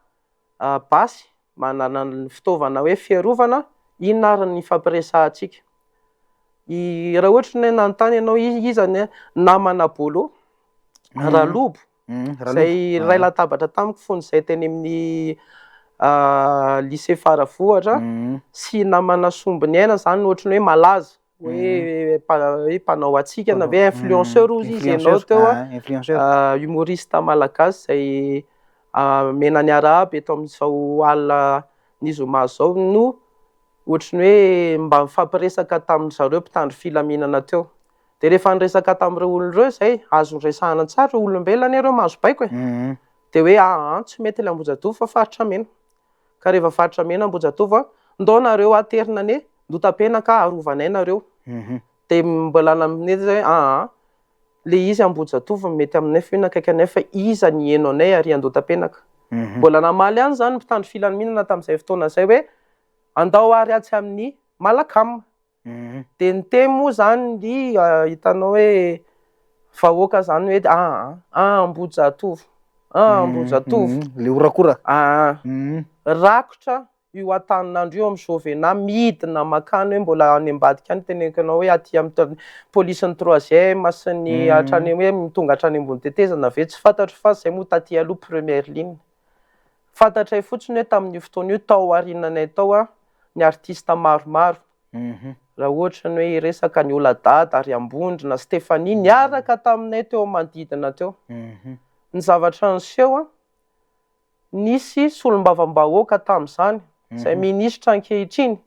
basy, manana ny fitaovana hoe fiarovana, inona ary ny fampiresahantsika. Raha ohatra ny nanontany ianao izany namana Bolo Ralobo izay ray latabatra tamiko fony izay teny amin'ny lycée Faravohitra sy namana Sombiny Aina zany ohatra ny hoe malaza hoe mpanao atsika na hoe influenceur izy ianao teo humoriste malagasy izay mena ny arabe eto amin'izao alina ny zoma izao no ohatra ny hoe mba mifampiresaka tamin'izareo mpitandro filaminana teo. Dia rehefa niresaka tamin'ireo olona ireo izay azo resahana tsara olombelona ireo mahazo baiko dia hoe tsy mety ilay Ambohijatovo fa faritra mena. Ka rehefa faritra mena Ambohijatovo ndao nareo aterina ane Ndotam-penaka arovanay nareo. Dia mbola namin'izy hoe le izy Ambohijatovo mety aminay feno akaiky anay fa iza ny heno anay ary Ndotam-penaka. Mbola namaly ihany zany mpitandro filaminana tamin'izay fotoana izay hoe andao ary atsy amin'ny Malakama. Dia ny teny moa zany ny hitanao hoe vahoaka zany hoe Ambohijatovo, Ambohijatovo. Le orakora. Rakotra io antanin'andro io amin'ny Jovena midina makany hoe mbola any ambadika any teneniko anao hoe aty amin'ny polisin'ny 3e sy ny hatrany hoe mitonga hatrany ambony tetezana ve tsy fantatro fa izay moa taty aloha première ligne. Fantatray fotsiny hoe tamin'io fotoana io tao aorinanay tao ny artista maromaro raha ohatra ny hoe resaka ny Oladada, Riambondrona, Stéphanie niaraka taminay teo manodidina teo. Ny zavatra niseho nisy solombavam-bahoaka tamin'izany izay minisitra ankehitriny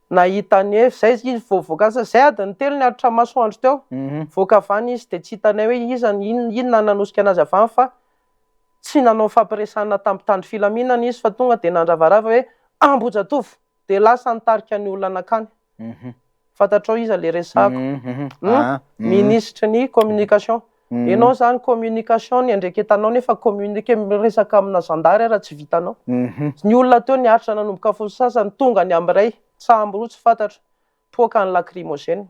nahitany hoe zay izy voavoaka zay adiny telo niaritra masoandro teo voaka avany izy de tsy hitanay hoe inona nanosika anazy avany fa tsy nanao fampiresana tamin'ny filaminana izy fa tonga de nandravarava hoe Ambojatofo de lasa nitarika ny olona anakany. Fantatrao izy le resako ministre ny communication. Ianao zany communication ny andreketanao nefa communiquer resaka amina zandary raha tsy vitanao. Ny olona teo niaritra nanomboka fosy sasany tonga ny amray sambo roa tsy fantatra poaka ny lacrymogène.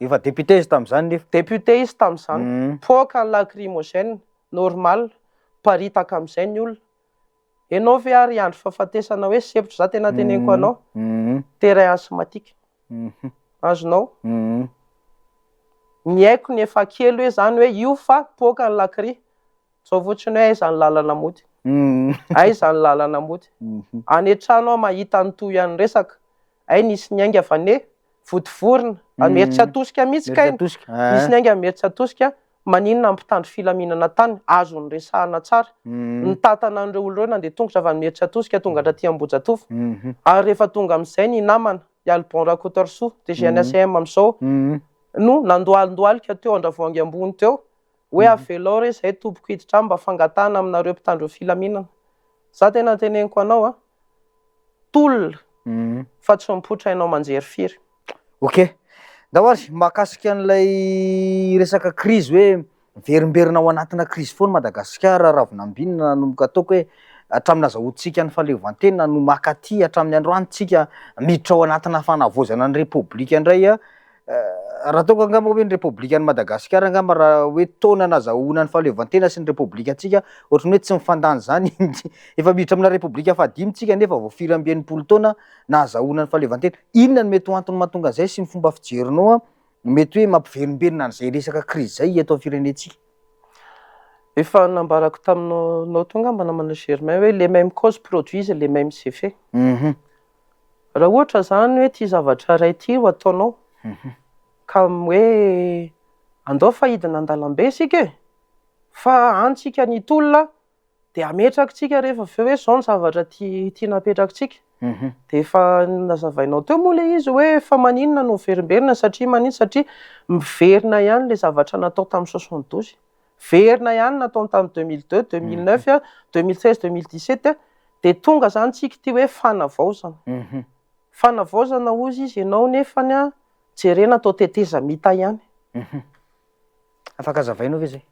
Efa député izy tamin'izany nefa. Député izy tamin'izany poaka ny lacrymogène normal paritaka amin'izay ny olona. Ianao ve ary andro fahafatesana hoe sepitra za tena teneniko anao terrain asthmatique azonao ny haiko ny efa kely hoe zany hoe io fa poaka ny lacry zao voatriny hoe aiza ny lalana mody aiza ny lalana mody anetrano mahita ny toy ihany resaka ay nisy ny ainga vane vodivorona ameritry atosika mihitsy kainy nisy ny ainga ameritry atosika maninona ampitandro filaminana tany azony resahana tsara ny tatana an'ireo olona ireo nandeha tongotra avy ameritry atosika tonga hatraty Ambojatofo ary rehefa tonga amin'izay ny namana i Albon Rakotorso de GNSM amin'izao no nandohalika teo Andravoahangy ambony teo hoe avelao re zay tompoko hiditra mba fangatana aminareo mpitandro filaminana. Za tena teneniko anao tolona fa tsy mipoitra ianao manjery firy. Ok, dahoary mahakasika an'ilay resaka crise hoe verimberina ao anatina crise foana Madagasikara Ravinambinina nanomboka ataoko hoe hatramin'ny azahoantsika ny fahaleovantenina no makaty hatramin'ny androanitsika miditra ao anatina fanavozana ny repoblika indray raha ataoko angamba hoe ny repoblikan'ny Madagasikara angamba raha hoe taona nazahoana ny fahaleovantena sy ny repoblikatsika ohatrany hoe tsy mifandany zany efa miditra amina repoblika fahadimytsika nefa vao 4 taona nazahoana ny fahaleovantena. Inona no mety ho antony mahatonga zay sy ny fomba fijerinao mety hoe mampiverimberina an'izay resaka crise zay eto amin'ny firenentsika? Efa nambarako taminao tonga mba namana Germain hoe les mêmes causes produisent les mêmes effets. Raha ohatra zany hoe ty zavatra ray ty ho ataonao ka hoe andao fahidina an-dalambe isika fa antsika ny tolona de ametrakitsika rehefa avy eo hoe zao ny zavatra tia napetrakitsika de efa nazavainao teo moa le izy hoe fa maninona no verimberina satria maninona satria miverina ihany le zavatra natao tamin'ny 72 verina ihany natao tamin'ny 2002 2009 2016 2017 de tonga zany tsika ty hoe fanavaozana fanavaozana ozy izy ianao nefany jerena atao teteza mita ihany. Afaka zavainao ve zay?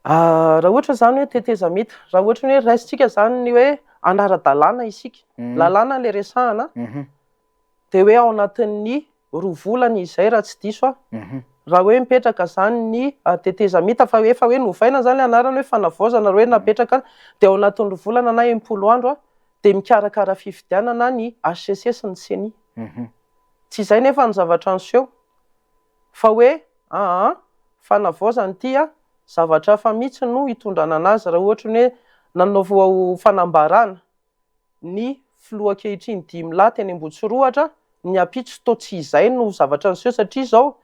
Raha ohatra zany hoe teteza mita raha ohatra hoe raisitsika zany ny hoe anara-dalàna isika lalàna le resahana de hoe ao anatin'ny 2 volana izay raha tsy diso raha hoe mipetraka zany ny teteza mita fa efa hoe novaina zany le anarany hoe fanavaozana raha hoe napetraka de ao anatin'ny 2 volana na 80 andro de mikarakara fifidianana ny HCC sy ny CENI. Tsy izay nefa ny zavatra niseho fa hoe fanavaozana ity zavatra fa mihitsy no hitondrana anazy raha ohatra hoe nanao fanambarana ny filoha ankehitriny 5 lahy teny Ambohitsirohatra ny ampitso toa tsy izay no zavatra niseho satria zao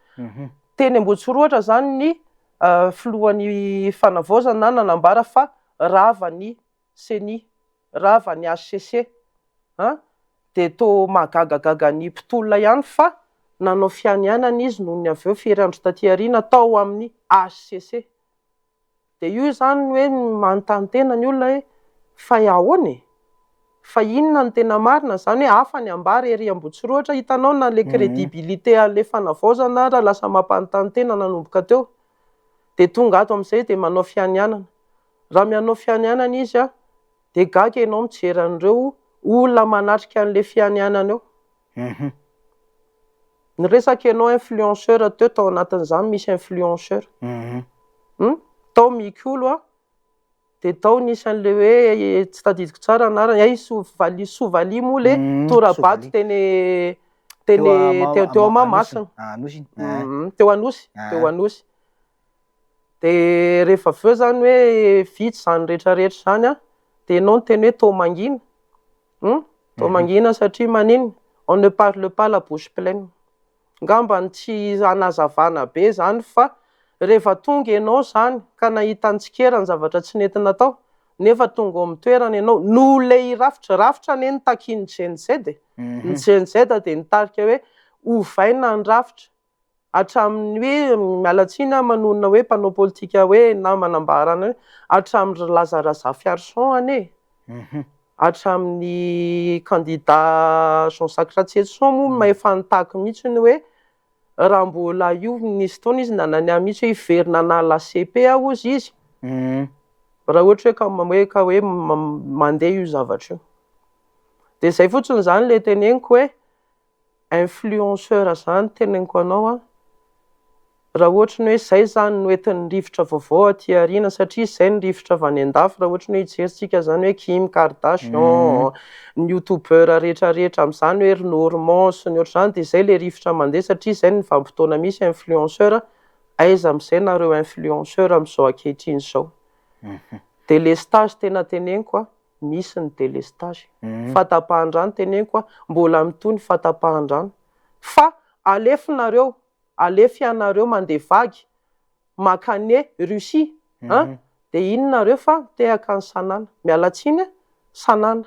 teny Ambohitsirohatra zany ny filohan'ny fanavaozana nanambara fa ravany CENI ravany HCC de to mahagagagaga ny mpitolona ihany fa nanao fianianana izy noho ny avy eo firy andro taty aoriana tao amin'ny HCC de io zany hoe manontany tena ny olona hoe fa ahoana fa inona ny tena marina zany hoe hafa ny ambara ery Ambohitsirohatra hitanao na le crédibilité an'le fanavaozana raha lasa mampanontany tena nanomboka teo de tonga ato amin'izay de manao fianianana raha mianao fianianana izy de gaga ianao mijery an'ireo olona manatrika an'le fianianana eo. Ny resaka ianao influenceur teo tao anatin'izany misy influenceur tao mikolo de tao nisy an'le hoe tsy tadidiko tsara anarany Sovaly moa le torabato teo Mahamasina teo Anosy de rehefa avy eo zany hoe vitsy zany rehetrarehetra zany de ianao ny teny hoe Tomangina Tao mangina satria maniny on ne parle pas la bouche pleine. Ngambany tsy anazavana be zany fa rehefa tonga ianao zany ka nahita antsikerany zavatra tsy nentina tao nefa tonga eo amin'ny toerana ianao no lay rafitra anie nitakiany GNZ ny GNZ dia nitarika hoe ovaina ny rafitra hatramin'ny hoe mialatsiny manonona hoe mpanao politika hoe na manambarana hoe hatramin'ny Lazaraza Fiarson anie hatramin'ny candidat Jean-Jacques Ratsetson moa mahay fanontany mihitsy ny hoe raha mbola io nisy fotoana izy nananià mihitsy hoe hiverina anala CP aho izy raha ohatra hoe mandeha io zavatra io. Dia izay fotsiny zany le teneniko hoe influenceur zany teneniko anao raha ohatra hoe izay zany no entin'ny rivotra vaovao aty aoriana satria izay ny rivotra avy any an-dafy raha ohatra hoe hijerisika zany hoe Kim Kardashian ny youtubeur rehetrarehetra amin'izany hoe Normand sy ny ohatran'izany dia izay le rivotra mandeha satria izay ny vanim-potoana misy influenceur aiza amin'izay nareo influenceur amin'izao ankehitriny izao. Délestage tena teneniko misy ny délestage fahatapahan-drano teneniko mbola mitony fahatapahan-drano fa alefinareo alefy ianareo mandeha vagy makane Russie dia inonareo fa tehaka ny sanana mialatsiny sanana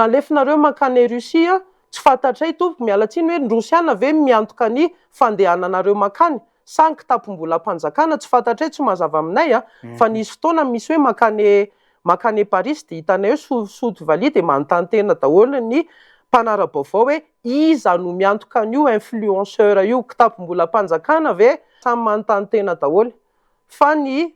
alefinareo makane Russie tsy fantatray tompoko mialatsiny hoe ny rosiana ve miantoka ny fandehananareo makany sa ny kitapo-mbola mpanjakana tsy fantatray tsy mazava aminay fa nisy fotoana misy hoe makane Paris dia hitanay hoe sody valia dia manontany tena daholo ny mpanara-baovao hoe iza no miantoka an'io influenceur io kitapo-mbola mpanjakana ve samy manontany tena daholo fa ny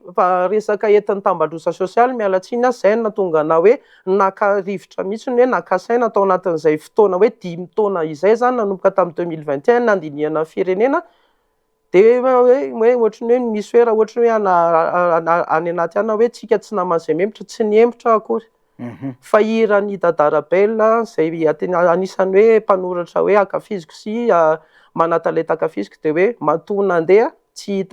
resaka entin'ny tambadrosa sosialy mialatsiny izay nahatonga anao hoe naka-rivotra mihitsy ny hoe naka-saina tao anatin'izay fotoana hoe 10 taona izay zany nanomboka tamin'ny 2021 nandinihana firenena dia hoe ohatran'ny hoe misy hoe raha ohatran'ny hoe any anaty ana hoe tsika tsy namana izay memitra tsy niembotra akory fa irany Dadarabella izay anisan'ny hoe mpanoratra hoe akafiziko sy manatalenta akafiziko dia hoe matona andeha tsy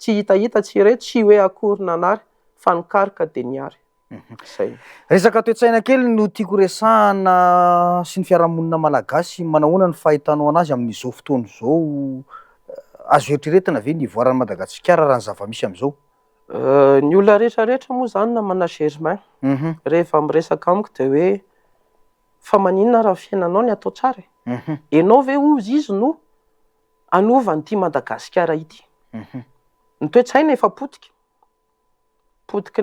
hitahita tsire tsy hoe akory nanary fa nikaroka dia niary. Resaka toe-tsaina kely no tiako resahana sy ny fiarahamonina malagasy manahoana ny fahitanao anazy amin'izao fotoana izao azo eritreretina ve ny ivoaran'i Madagasikara raha ny zava-misy amin'izao? Ny olona rehetrarehetra moa zany na mana Germain rehefa miresaka amiko dia hoe fa maninona raha fiainanao ny atao tsara ianao ve ozy izy no anovany ity Madagasikara ity ny toe-tsaina efa potiky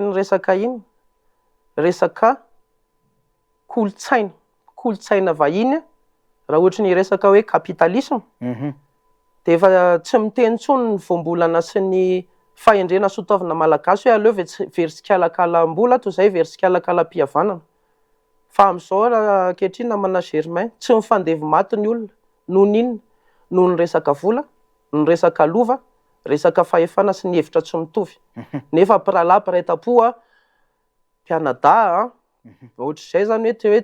ny resaka iny resaka kolotsaina vahiny raha ohatra ny resaka hoe kapitalisma dia efa tsy miteny intsony ny voambolana sy ny fahendrena sotaovina malagasy hoe aleo veritsikalakalam-bola toy izay veritsikalakalam-pihavanana fa amin'izao raha ankehitriny namana Germain tsy mifandevy maty ny olona noho n'inona noho ny resaka vola ny resaka lova resaka fahefana sy ny hevitra tsy mitovy nefa mpirahalahy mpirahatam-po mpianadahy ohatr'izay zany hoe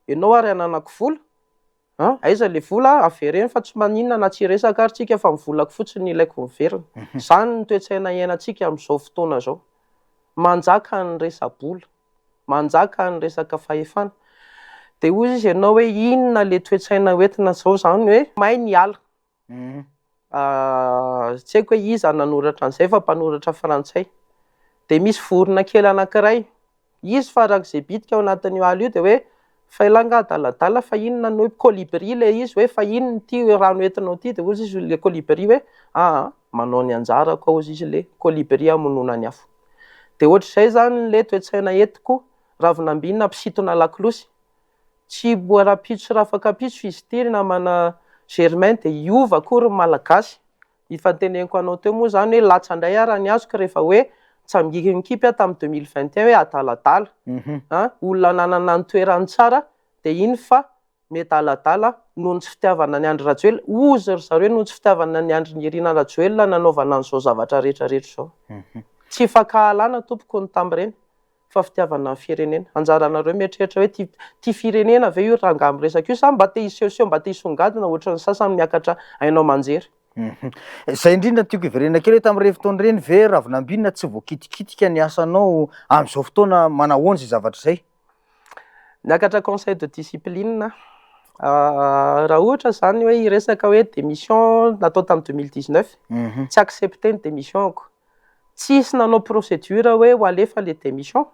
ianao ary ananako vola aiza le vola avereny fa tsy maninona na tsy resaka ary tsika fa mivolako fotsiny ilaiko miverina izany ny toe-tsaina iainantsika amin'izao fotoana izao manjaka ny resa-bola manjaka ny resaka fahefana dia hoy izy ianao hoe inona le toe-tsaina hoentina izao zany hoe mahay ny ala tsy haiko hoe iza nanoratra an'izay fa mpanoratra frantsay dia misy vorona kely anankiray izy farak'izay bitika ao anatin'io ala io dia hoe failanga adaladala fa inona no kolibri le izy hoe fa inona ity rano entinao ity dia ozy izy le kolibri hoe manao ny anjara koa ozy izy le kolibri amonona ny afo dia ohatr'izay zany le toe-tsaina entiko ravinambinina mpisitona lakolosy tsy boara-pitso rafaka pitso izy ity namana Germain dia iova akory malagasy ifanteneniko anao teo moa zany hoe latsandray ara ny azoko rehefa hoe tsamgikinkipy tamin'ny 2021 hoe adaladala olona nanana ny toerany tsara dia iny fa mety aladala noho ny tsy fitiavana ny Andry Rajoelina ozy ry zareo noho ny tsy fitiavana ny Andry Nirina Rajoelina nanaovana an'izao zavatra rehetrarehetra izao tsy fankahalana tompoko ny tamin'ireny fa fitiavana ny firenena anjaranareo mieritreritra hoe ty firenena ve io raha nga miresaka io sa mba te hisehoseho mba te hisongadina ohatran'ny sasany miakatra hainao manjery. Izay indrindra tiako iverena kely hoe tamin'ireny fotoana ireny ve ravinambinina tsy voakitikitika ny asanao amin'izao fotoana manahoana izay zavatra izay? Niakatra conseil de discipline raha ohatra zany hoe resaka hoe démission natao tamin'ny 2019 tsy accepté ny démissionko, tsisy nanao procédure hoe ho alefa le démission.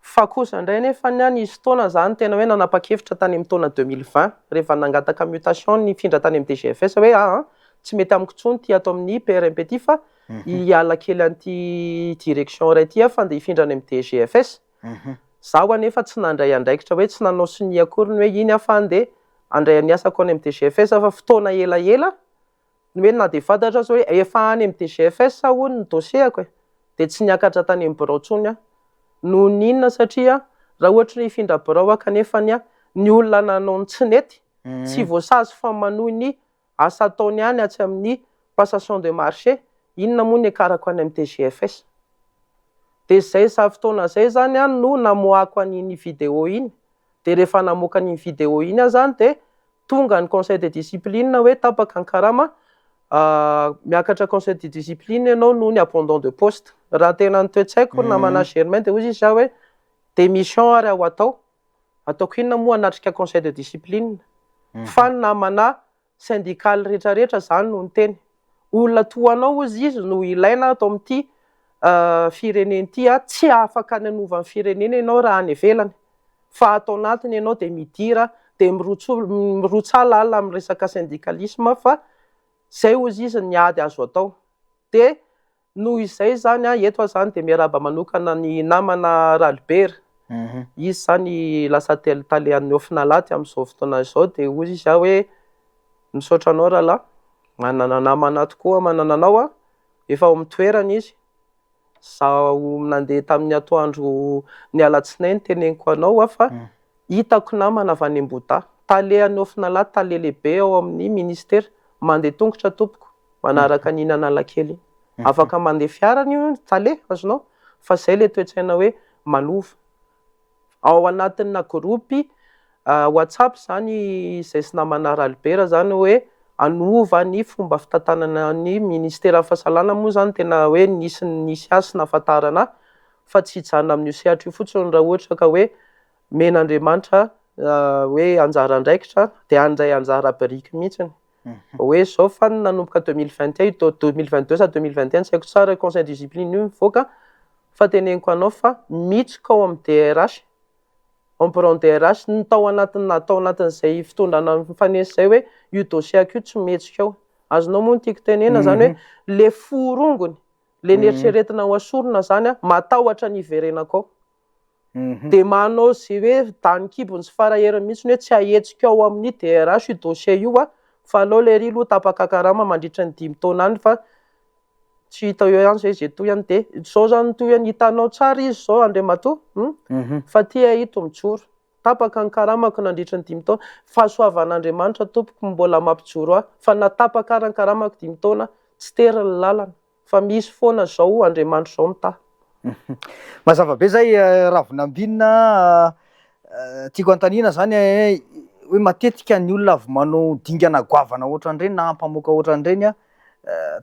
Fa kosa indray nefany nisy taona zany tena hoe nanapa-kevitra tany amin'ny taona 2020 rehefa nangataka mutation nifindra tany amin'ny DGFS hoe tsy mety amiko intsony ty ato amin'ny PRMP ty fa hiala kely an'ity direction iray ty fa andeha hifindra any amin'ny DGFS. Zaho anefa tsy nandray andraikitra hoe tsy nanao sini akory ny hoe iny afa andeha andray ny asako any amin'ny DGFS fa fotoana elaela hoe na de fantatra hoe efa any amin'ny DGFS hono ny dossierko de tsy niakatra tany amin'ny bureau tsony noho n'inona satria raha ohatra ny hifindra bureau kanefa ny olona nanao ny tsy nety tsy voasazy fa manohy ny asa ataony ihany atsy amin'ny passation de marché, inona moa ny akarako any amin'ny DGFS. De zay sa fotoana zay zany no namoako an'iny vidéo iny. De rehefa namoaka an'iny vidéo iny zany de tonga ny conseil de discipline hoe tapaka ny karama miakatra conseil de discipline ianao noho ny abandon de poste. Raha tena ny toe-tsaiko namana Germain de hozy izy hoe démission ary ao ataoko inona moa anatrika conseil de discipline. Fa ny namana syndical rehetrarehetra zany no ny teny olona toanao hozy izy no ilaina atao amin'ity fireneny ty tsy afaka nanova ny firenena ianao raha any ivelany fa atao anatiny ianao de midira de mirotsala amin'ny resaka syndicalisme fa zay hozy izy niady azo atao. De noho izay zany eto zany de miarahaba manokana ny namana Ralbert izy zany lasa tale an'ny ofinalaty amin'izao fotoana izao de hozy izy hoe misaotra anao rahalahy manana namana tokoa manana anao efa ao amin'ny toerana izy. Zaho nandeha tamin'ny atoandro ny alatsinainy teneniko anao fa hitako namana avy any Ambohidahy tale an'ny ofinalaty tale lehibe ao amin'ny ministera mandeha tongotra tompoko manaraka nina Analakely afaka mandeha fiarany io tale azonao fa zay le toe-tsaina hoe malova ao anatina groupy WhatsApp zany zay sy namana Ralbert zany hoe anova ny fomba fitantanana ny ministera fahasalana moa zany tena hoe nisy azy nahafantarana fa tsy hijana amin'io sehatra io fotsiny raha ohatra ka hoe men'Andriamanitra hoe anjara andraikitra de andray anjara biriky mihitsiny. Hoe zao fa nanomboka 2021 2022 sa 2021 tsy haiko tsara conseil de discipline io mivoaka fa teneniko anao fa mitsika ao amin'ny DRH empron DRH natao anatin'izay fitondrana mifanesy zay hoe io dossier io tsy metsika ao. Azonao moa ny tiako tenena zany hoe le forongony le nieritreretina ho asorina zany matahotra ny iverenako ao. De manao zay hoe dany kibony sy farahirany mihitsy hoe tsy ahetsika ao amin'ny DRH io dossier io fa aleo le ry aloha tapaka karama mandritra ny 5 taona any fa tsy hita eo ihany zay toy ihany de zao zany toy ihany hitanao tsara izy zao Andriamatoa fa ty hito mijoro tapaka ny karamako nandritra ny 5 taona fahasoavan'Andriamanitra tompoko mbola mampijoro fa natapaka ary ny karamako 5 taona tsy tery ny lalana fa misy foana zao Andriamanitra zao mitaha. Mazava be zay Ravinambinina tiako antanina zany hoe matetika ny olona avy manao dingana goavana ohatran'ireny na hampamoaka ohatran'ireny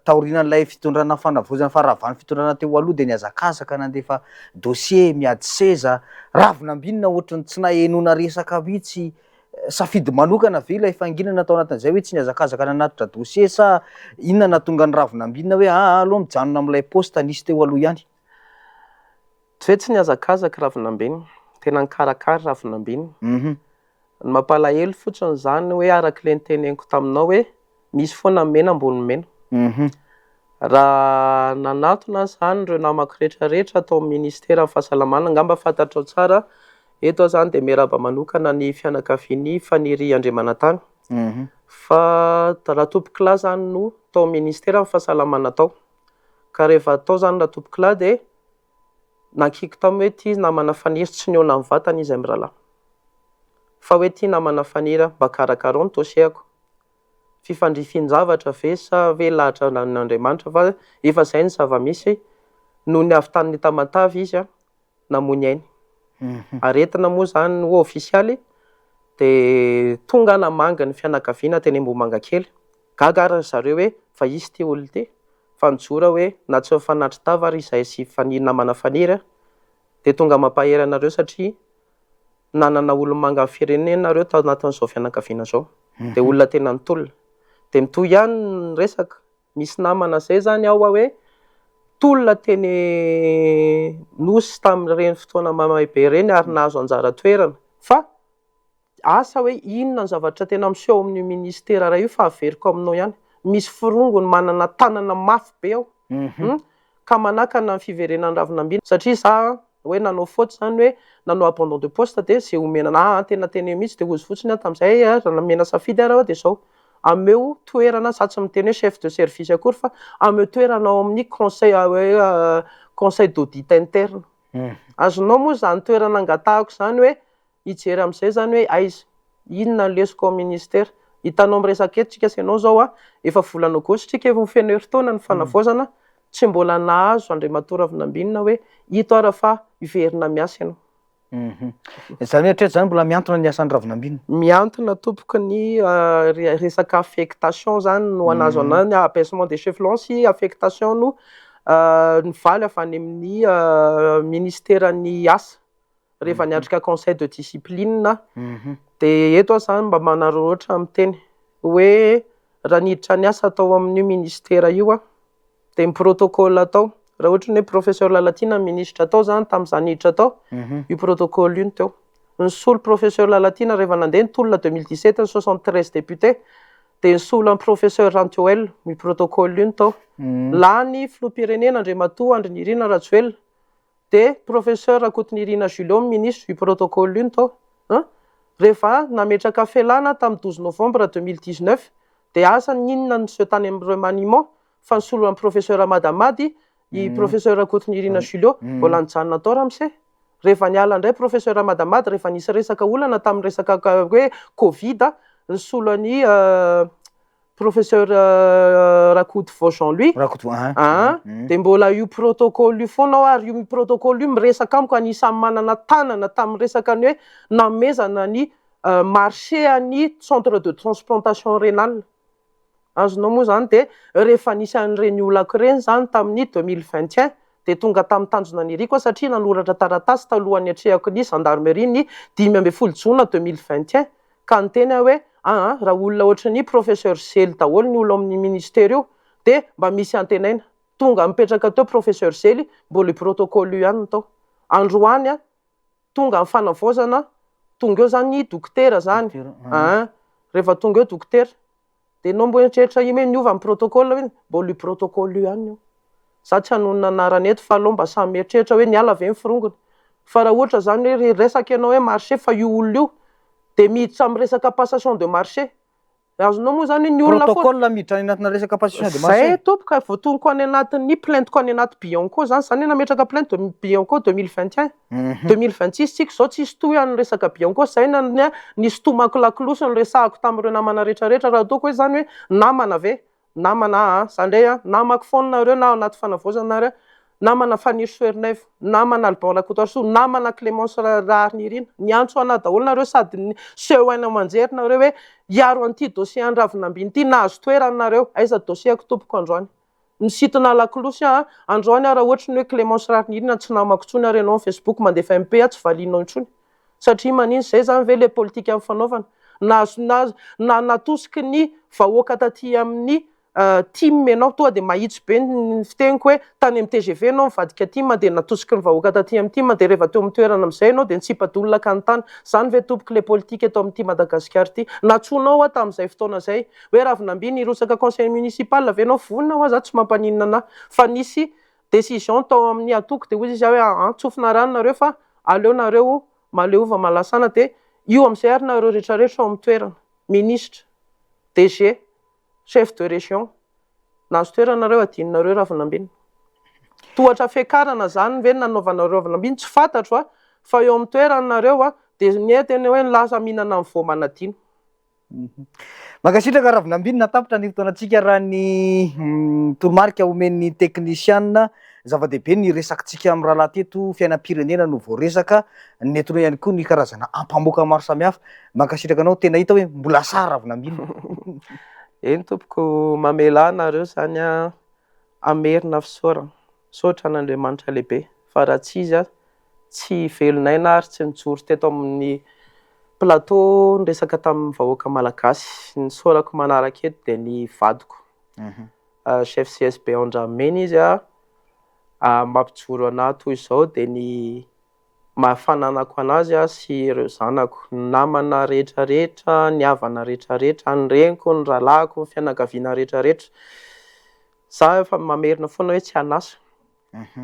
taorian'ilay fitondrana fanavozana faravany fitondrana teo aloha de niazakazaka nandefa dossier miady seza. Ravinambinina ohatrany tsy nahenona resaka mihitsy safidy manokana ve ilay fanginana atao anatin'izay hoe tsy niazakazaka nanatitra dossier sa inona nahatonga ny Ravinambinina hoe aloha mijanona amin'ilay poste nisy teo aloha ihany. Tsy hoe tsy niazakazaka Ravinambinina tena nikarakara Ravinambinina. Ny mampalahelo fotsiny zany hoe arak'ilay niteneniko taminao hoe misy foana mena ambony mena. Raha nanatona zany ireo namako rehetrarehetra atao amin'ny ministera fahasalamana angamba fantatrao tsara eto zany de miarahaba manokana ny fianakavian'ny Faniry Andriamanantany fa raha tompokilay zany no tao ministera fahasalamana tao ka rehefa tao zany raha tompokilay de nakiko tamin'ny hoe ty namana Faniry tsy niona amin'ny vatana izy amin'ny rahalahy fa hoe ty namana Faniry mba karakarao ny dossierko fifandrifian-javatra ve sa ve lahatra n'Andriamanitra fa efa zay ny zava-misy noho ny avy tany Tamatavy izy namony ainy. Aretina moa zany ho ofisialy de tonga namanga ny fianakaviana teny Ambohimangakely gagara zareo hoe fa izy ty olo ty fa mijora hoe na tsy fanatry tava ary izay sy namana Faniry de tonga mampahery anareo satria nanana olo manga firenena nareo tao anatin'izao fianakaviana zao. De olona tena nitolona. De mitoy ihany ny resaka. Misy namana zay zany ao hoe tolona teny nosy tamin'ireny fotoana mamaibe reny ary nahazo anjara toerana. Fa asa hoe inona ny zavatra tena miseho amin'io ministera io fa averiko aminao ihany. Misy firongony manana tanana mafy be ao. Ka manakana ny fiverenan'ny Ravinambina satria za hoe nanao faute zany hoe nanao abandon de poste de zay omena tena teny mihitsy de ozy fotsiny tamin'izay raha namena safidy arao de zao ameo toerana sa tsy miteny hoe chef de service akory fa ameo toerana ao amin'ny conseil hoe conseil d'audit interne. Azonao moa zany toerana angatahako zany hoe hijery amin'izay zany hoe aiza inona ny lesoko ao ministère. Hitanao miresaka eto tsika senao zao efa volana aogositra tsika efa feno herintaona ny fanavaozana tsy mbola nahazo Andriamatoa Ravinambina hoe ito ara fa iverina miasa ianao. Zany hoe hatreto zany mbola miantona ny asan'ny Ravinambina. Miantona tompoka ny resaka affectation zany no anazo anany abaissement des chefs lancy affectation no nivaly avy any amin'ny ministèran'ny asa rehefa niatrika conseil de discipline. De eto zany mba manararaotra miteny hoe raha niditra ny asa atao amin'io ministera io de ny protocole atao raha ohatra hoe professeur Lalatina ministre atao zany tamin'izany niditra atao io protocole io no teo. Nisolo professeur Lalatina rehefa nandeha nitolona 2017 73 députés de nisolo professeur Rantoel io protocole io no tao. Lany filoham-pirenena Andriamatoa Andrinirina Rajoelina de professeur Akotonirina Julio ministre io protocole io no tao. Rehefa nametraka felana tamin'ny 12 novembre 2019 de asa ninona ny tany amin'ny remaniement fa nisolo professeur Amadamady i professeur Akotonirina Julio mbola nijanona tao ramose. Rehefa niala indray professeur Amadamady rehefa nisy resaka olana tamin'ny resaka hoe Covid nisolo ny professeur Rakotovao Jean-Louis. De mbola io protocole io foana ary io protocole io miresaka amiko anisan'ny manana tanana tamin'ny resaka ny hoe namezana ny marché any centre de transplantation rénale. Azonao moa zany de rehefa nisy an'ireny olako ireny zany tamin'ny 2021 de tonga tamin'ny tanjona niriko satria nanoratra taratasy talohan'ny atrehako ny gendarmerie ny 5 Jona 2021 ka niteny hoe raha olona ohatra ny professeur Zely daholo ny olona amin'ny ministère io de mba misy antenaina tonga mipetraka teo professeur Zely mbola protocole io ihany tao. Androany tonga amin'ny fanavaozana tonga eo zany dokotera zany rehefa tonga eo dokotera de no mbo eritreretra io hoe niova amin'ny protocole hoe mbola protocole io ihany io. Za tsy hanonona anarany eto fa aloha mba samy mieritreritra hoe niala avy mifirongona fa raha ohatra zany hoe resaka ianao hoe marché fa io olona io de miditra amin'ny resaka passation de marché. Azonao moa zany ny olona protocole miditra any anatina resaka passation de marché. Zay tompoka voatoniko any anatin'ny plainte-ko any anaty Bianco zany zany nametraka plainte Bianco 2021 2026 tsika zao tsisy toy any resaka Bianco zay nisy tomako lakolosy ny resahako tamin'ireo namana rehetrarehetra raha ataoko hoe zany hoe namana ve namana zandray namako foana nareo na anaty fanavaozana nareo namana Fanny Soernef namana Alban Lakotoarso namana Clémence Raharnirina niantso ana daholo nareo sady seho aina manjery nareo hoe hiaro an'ity dossier any Ravinambina ity nahazo toerana nareo aiza dossier-ko tompoko androany misitona lakolosy androany raha ohatra ny hoe Clémence Raharnirina tsy namako tsony ary ianao amin'ny Facebook mandefa MP tsy valinao intsony satria manino zay zany ve le politika amin'ny fanaovana natosiky ny vahoaka taty amin'ny team ianao toa de mahitsy be ny fiteniko hoe tany amin'ny TGV ianao mivadika team de natosiky ny vahoaka taty amin'ny team de rehefa teo amin'ny toerana amin'izay ianao de nitsipadolona ka ny tany zany ve tompoky le politika eto amin'ity Madagasikara ity natsoinao tamin'izay fotoana zay hoe Ravinambina irosaka conseil municipal avy ianao vonina ho za tsy mampaninona ana fa nisy décision tao amin'ny atoko de ozy izy hoe tsofina rano nareo fa aleo nareo maleova malasana de io amin'izay ary nareo rehetrarehetra ao amin'ny toerana ministre DG chef de région nazo toerana nareo adinonareo Ravinambina. Tohatra fiakarana zany ve nanaovanareo Ravinambina tsy fantatro fa eo amin'ny toerana nareo de nieteny hoe nilasa mihinana amin'ny voamanadino. Makasitraka Ravinambina natapitra ny fotoanantsika raha ny toromarika omen'ny technicien zava-dehibe ny resakantsika amin'ny rahalahy teto fiainam-pirenena no voaresaka nentinao ihany koa ny karazana ampamoaka maro samihafa. Makasitraka anao tena hita hoe mbola sara Ravinambina. Eny tompoko mamela nareo zany amerina fisaorana saotra an'Andriamanitra lehibe fa raha tsy izy tsy velonay ary tsy nijoro teto amin'ny plateau resaka tamin'ny vahoaka malagasy. Ny saorako manaraka eto dia ny vadiko. Chef CSB Andramena izy mampijoro anahy toy izao dia ny mahafananako anazy sy ireo zanako, ny namana rehetrarehetra, ny havana rehetrarehetra, ny reniko, ny rahalahiko, ny fianakaviana rehetrarehetra. Za efa mamerina foana hoe tsy hanasa.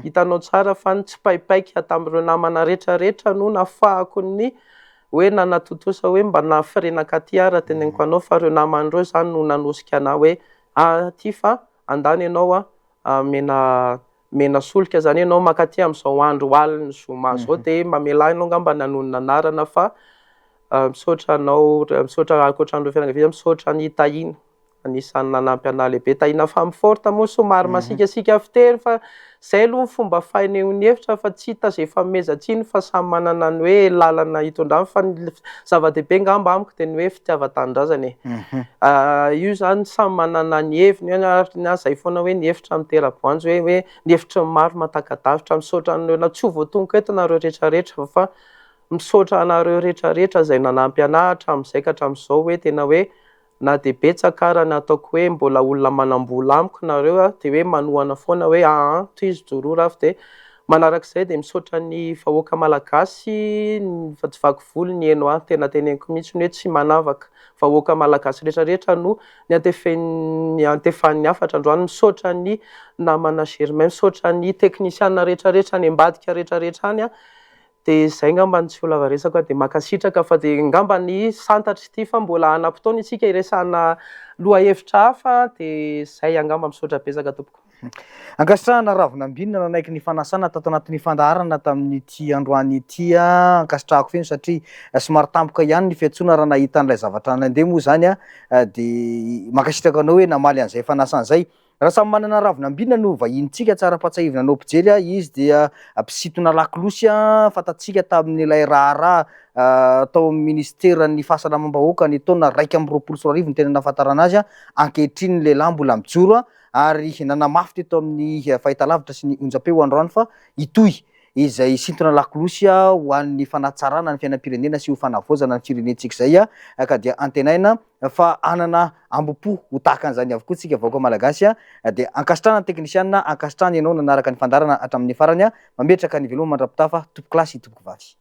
Hitanao tsara fa ny tsy paipaika tamin'ireo namana rehetrarehetra no nafahako ny hoe nanatotosa hoe mba nafirenaka aty raha teneniko anao fa ireo naman'ireo zany no nanosika anahy hoe ty fa andany ianao mena solika zany ianao makaty amin'izao andro alina zoma zao dia mamelà ianao ngamba nanonona anarana fa misaotra ankoatran'ireo fianakaviana misaotra ny tahina anisan'ny nanampy anahy lehibe. Tahina Femme Forte moa somary masikasika fitery fa zay aloha ny fomba fahineho ny hevitra fa tsy hita izay fanomezana iny fa samy manana ny hoe lalana hitondrany fa ny zava-dehibe ngamba amiko dia ny hoe fitiavan-tanindrazana io zany samy manana ny heviny na zay foana hoe ny hevitra mitera-boanjo hoe ny hevitry ny maro mahatakadavitra. Misaotra anareo na tsy ho voatongoka eto nareo rehetrarehetra fa misaotra anareo rehetrarehetra izay nanampy anahy hatramin'izay ka hatramin'izao hoe tena hoe na dia betsaka ary ny ataoko hoe mbola olona manam-bola amiko nareo dia hoe manohana foana hoe toy izy joroa rafy dia manarak'izay dia misaotra ny vahoaka malagasy ny vadivaky voly ny eno tena teneniko mihitsy hoe tsy manavaka vahoaka malagasy rehetrarehetra no ny antefan'ny hafatra androany. Misaotra ny namana Germain, misaotra ny teknisiana rehetrarehetra ny ambadika rehetrarehetra any dia izay ngamba ny tsy ho lava resaka dia makasitraka fa dia ngamba ny santatry ity fa mbola anam-potoana isika iresana lohahevitra hafa dia izay angamba misaotra betsaka tompoko. Ankasitrahana Ravinambinina nanaiky ny fanasana tato anatin'ny fandaharana tamin'ity androany ity ankasitrahako feno satria somary tampoka ihany ny fiantsoana raha nahita an'ilay zavatra nandeha moa zany dia makasitraka anao hoe namaly an'izay fanasana izay. Raha samy manana Ravinambinina no vahintsika tsara patsahivina anao mpijery izy dia mpisintona lakolosy fatatsika tamin'ilay raharaha tao amin'ny ministeran'ny fahasalamam-bahoaka ny taona 2024 ny tena nahafantarana azy ankehitriny lehilahy mbola mijoro ary nanamafy teto amin'ny fahitalavitra sy ny onjam-peo androany fa itoy izay sintona lakolosy ho an'ny fanatsarana ny fiainam-pirenena sy ho fanavaozana ny firenentsika izay ka dia antenaina fa anana ambopo ho tahaka an'izany avokoa tsika vahoaka malagasy dia ankasitrahana ny teknisiana, ankasitrahana ianao nanaraka ny fandarana hatramin'ny farany mametraka ny veloma mandrapitafa tompoklasy tompoko vavy.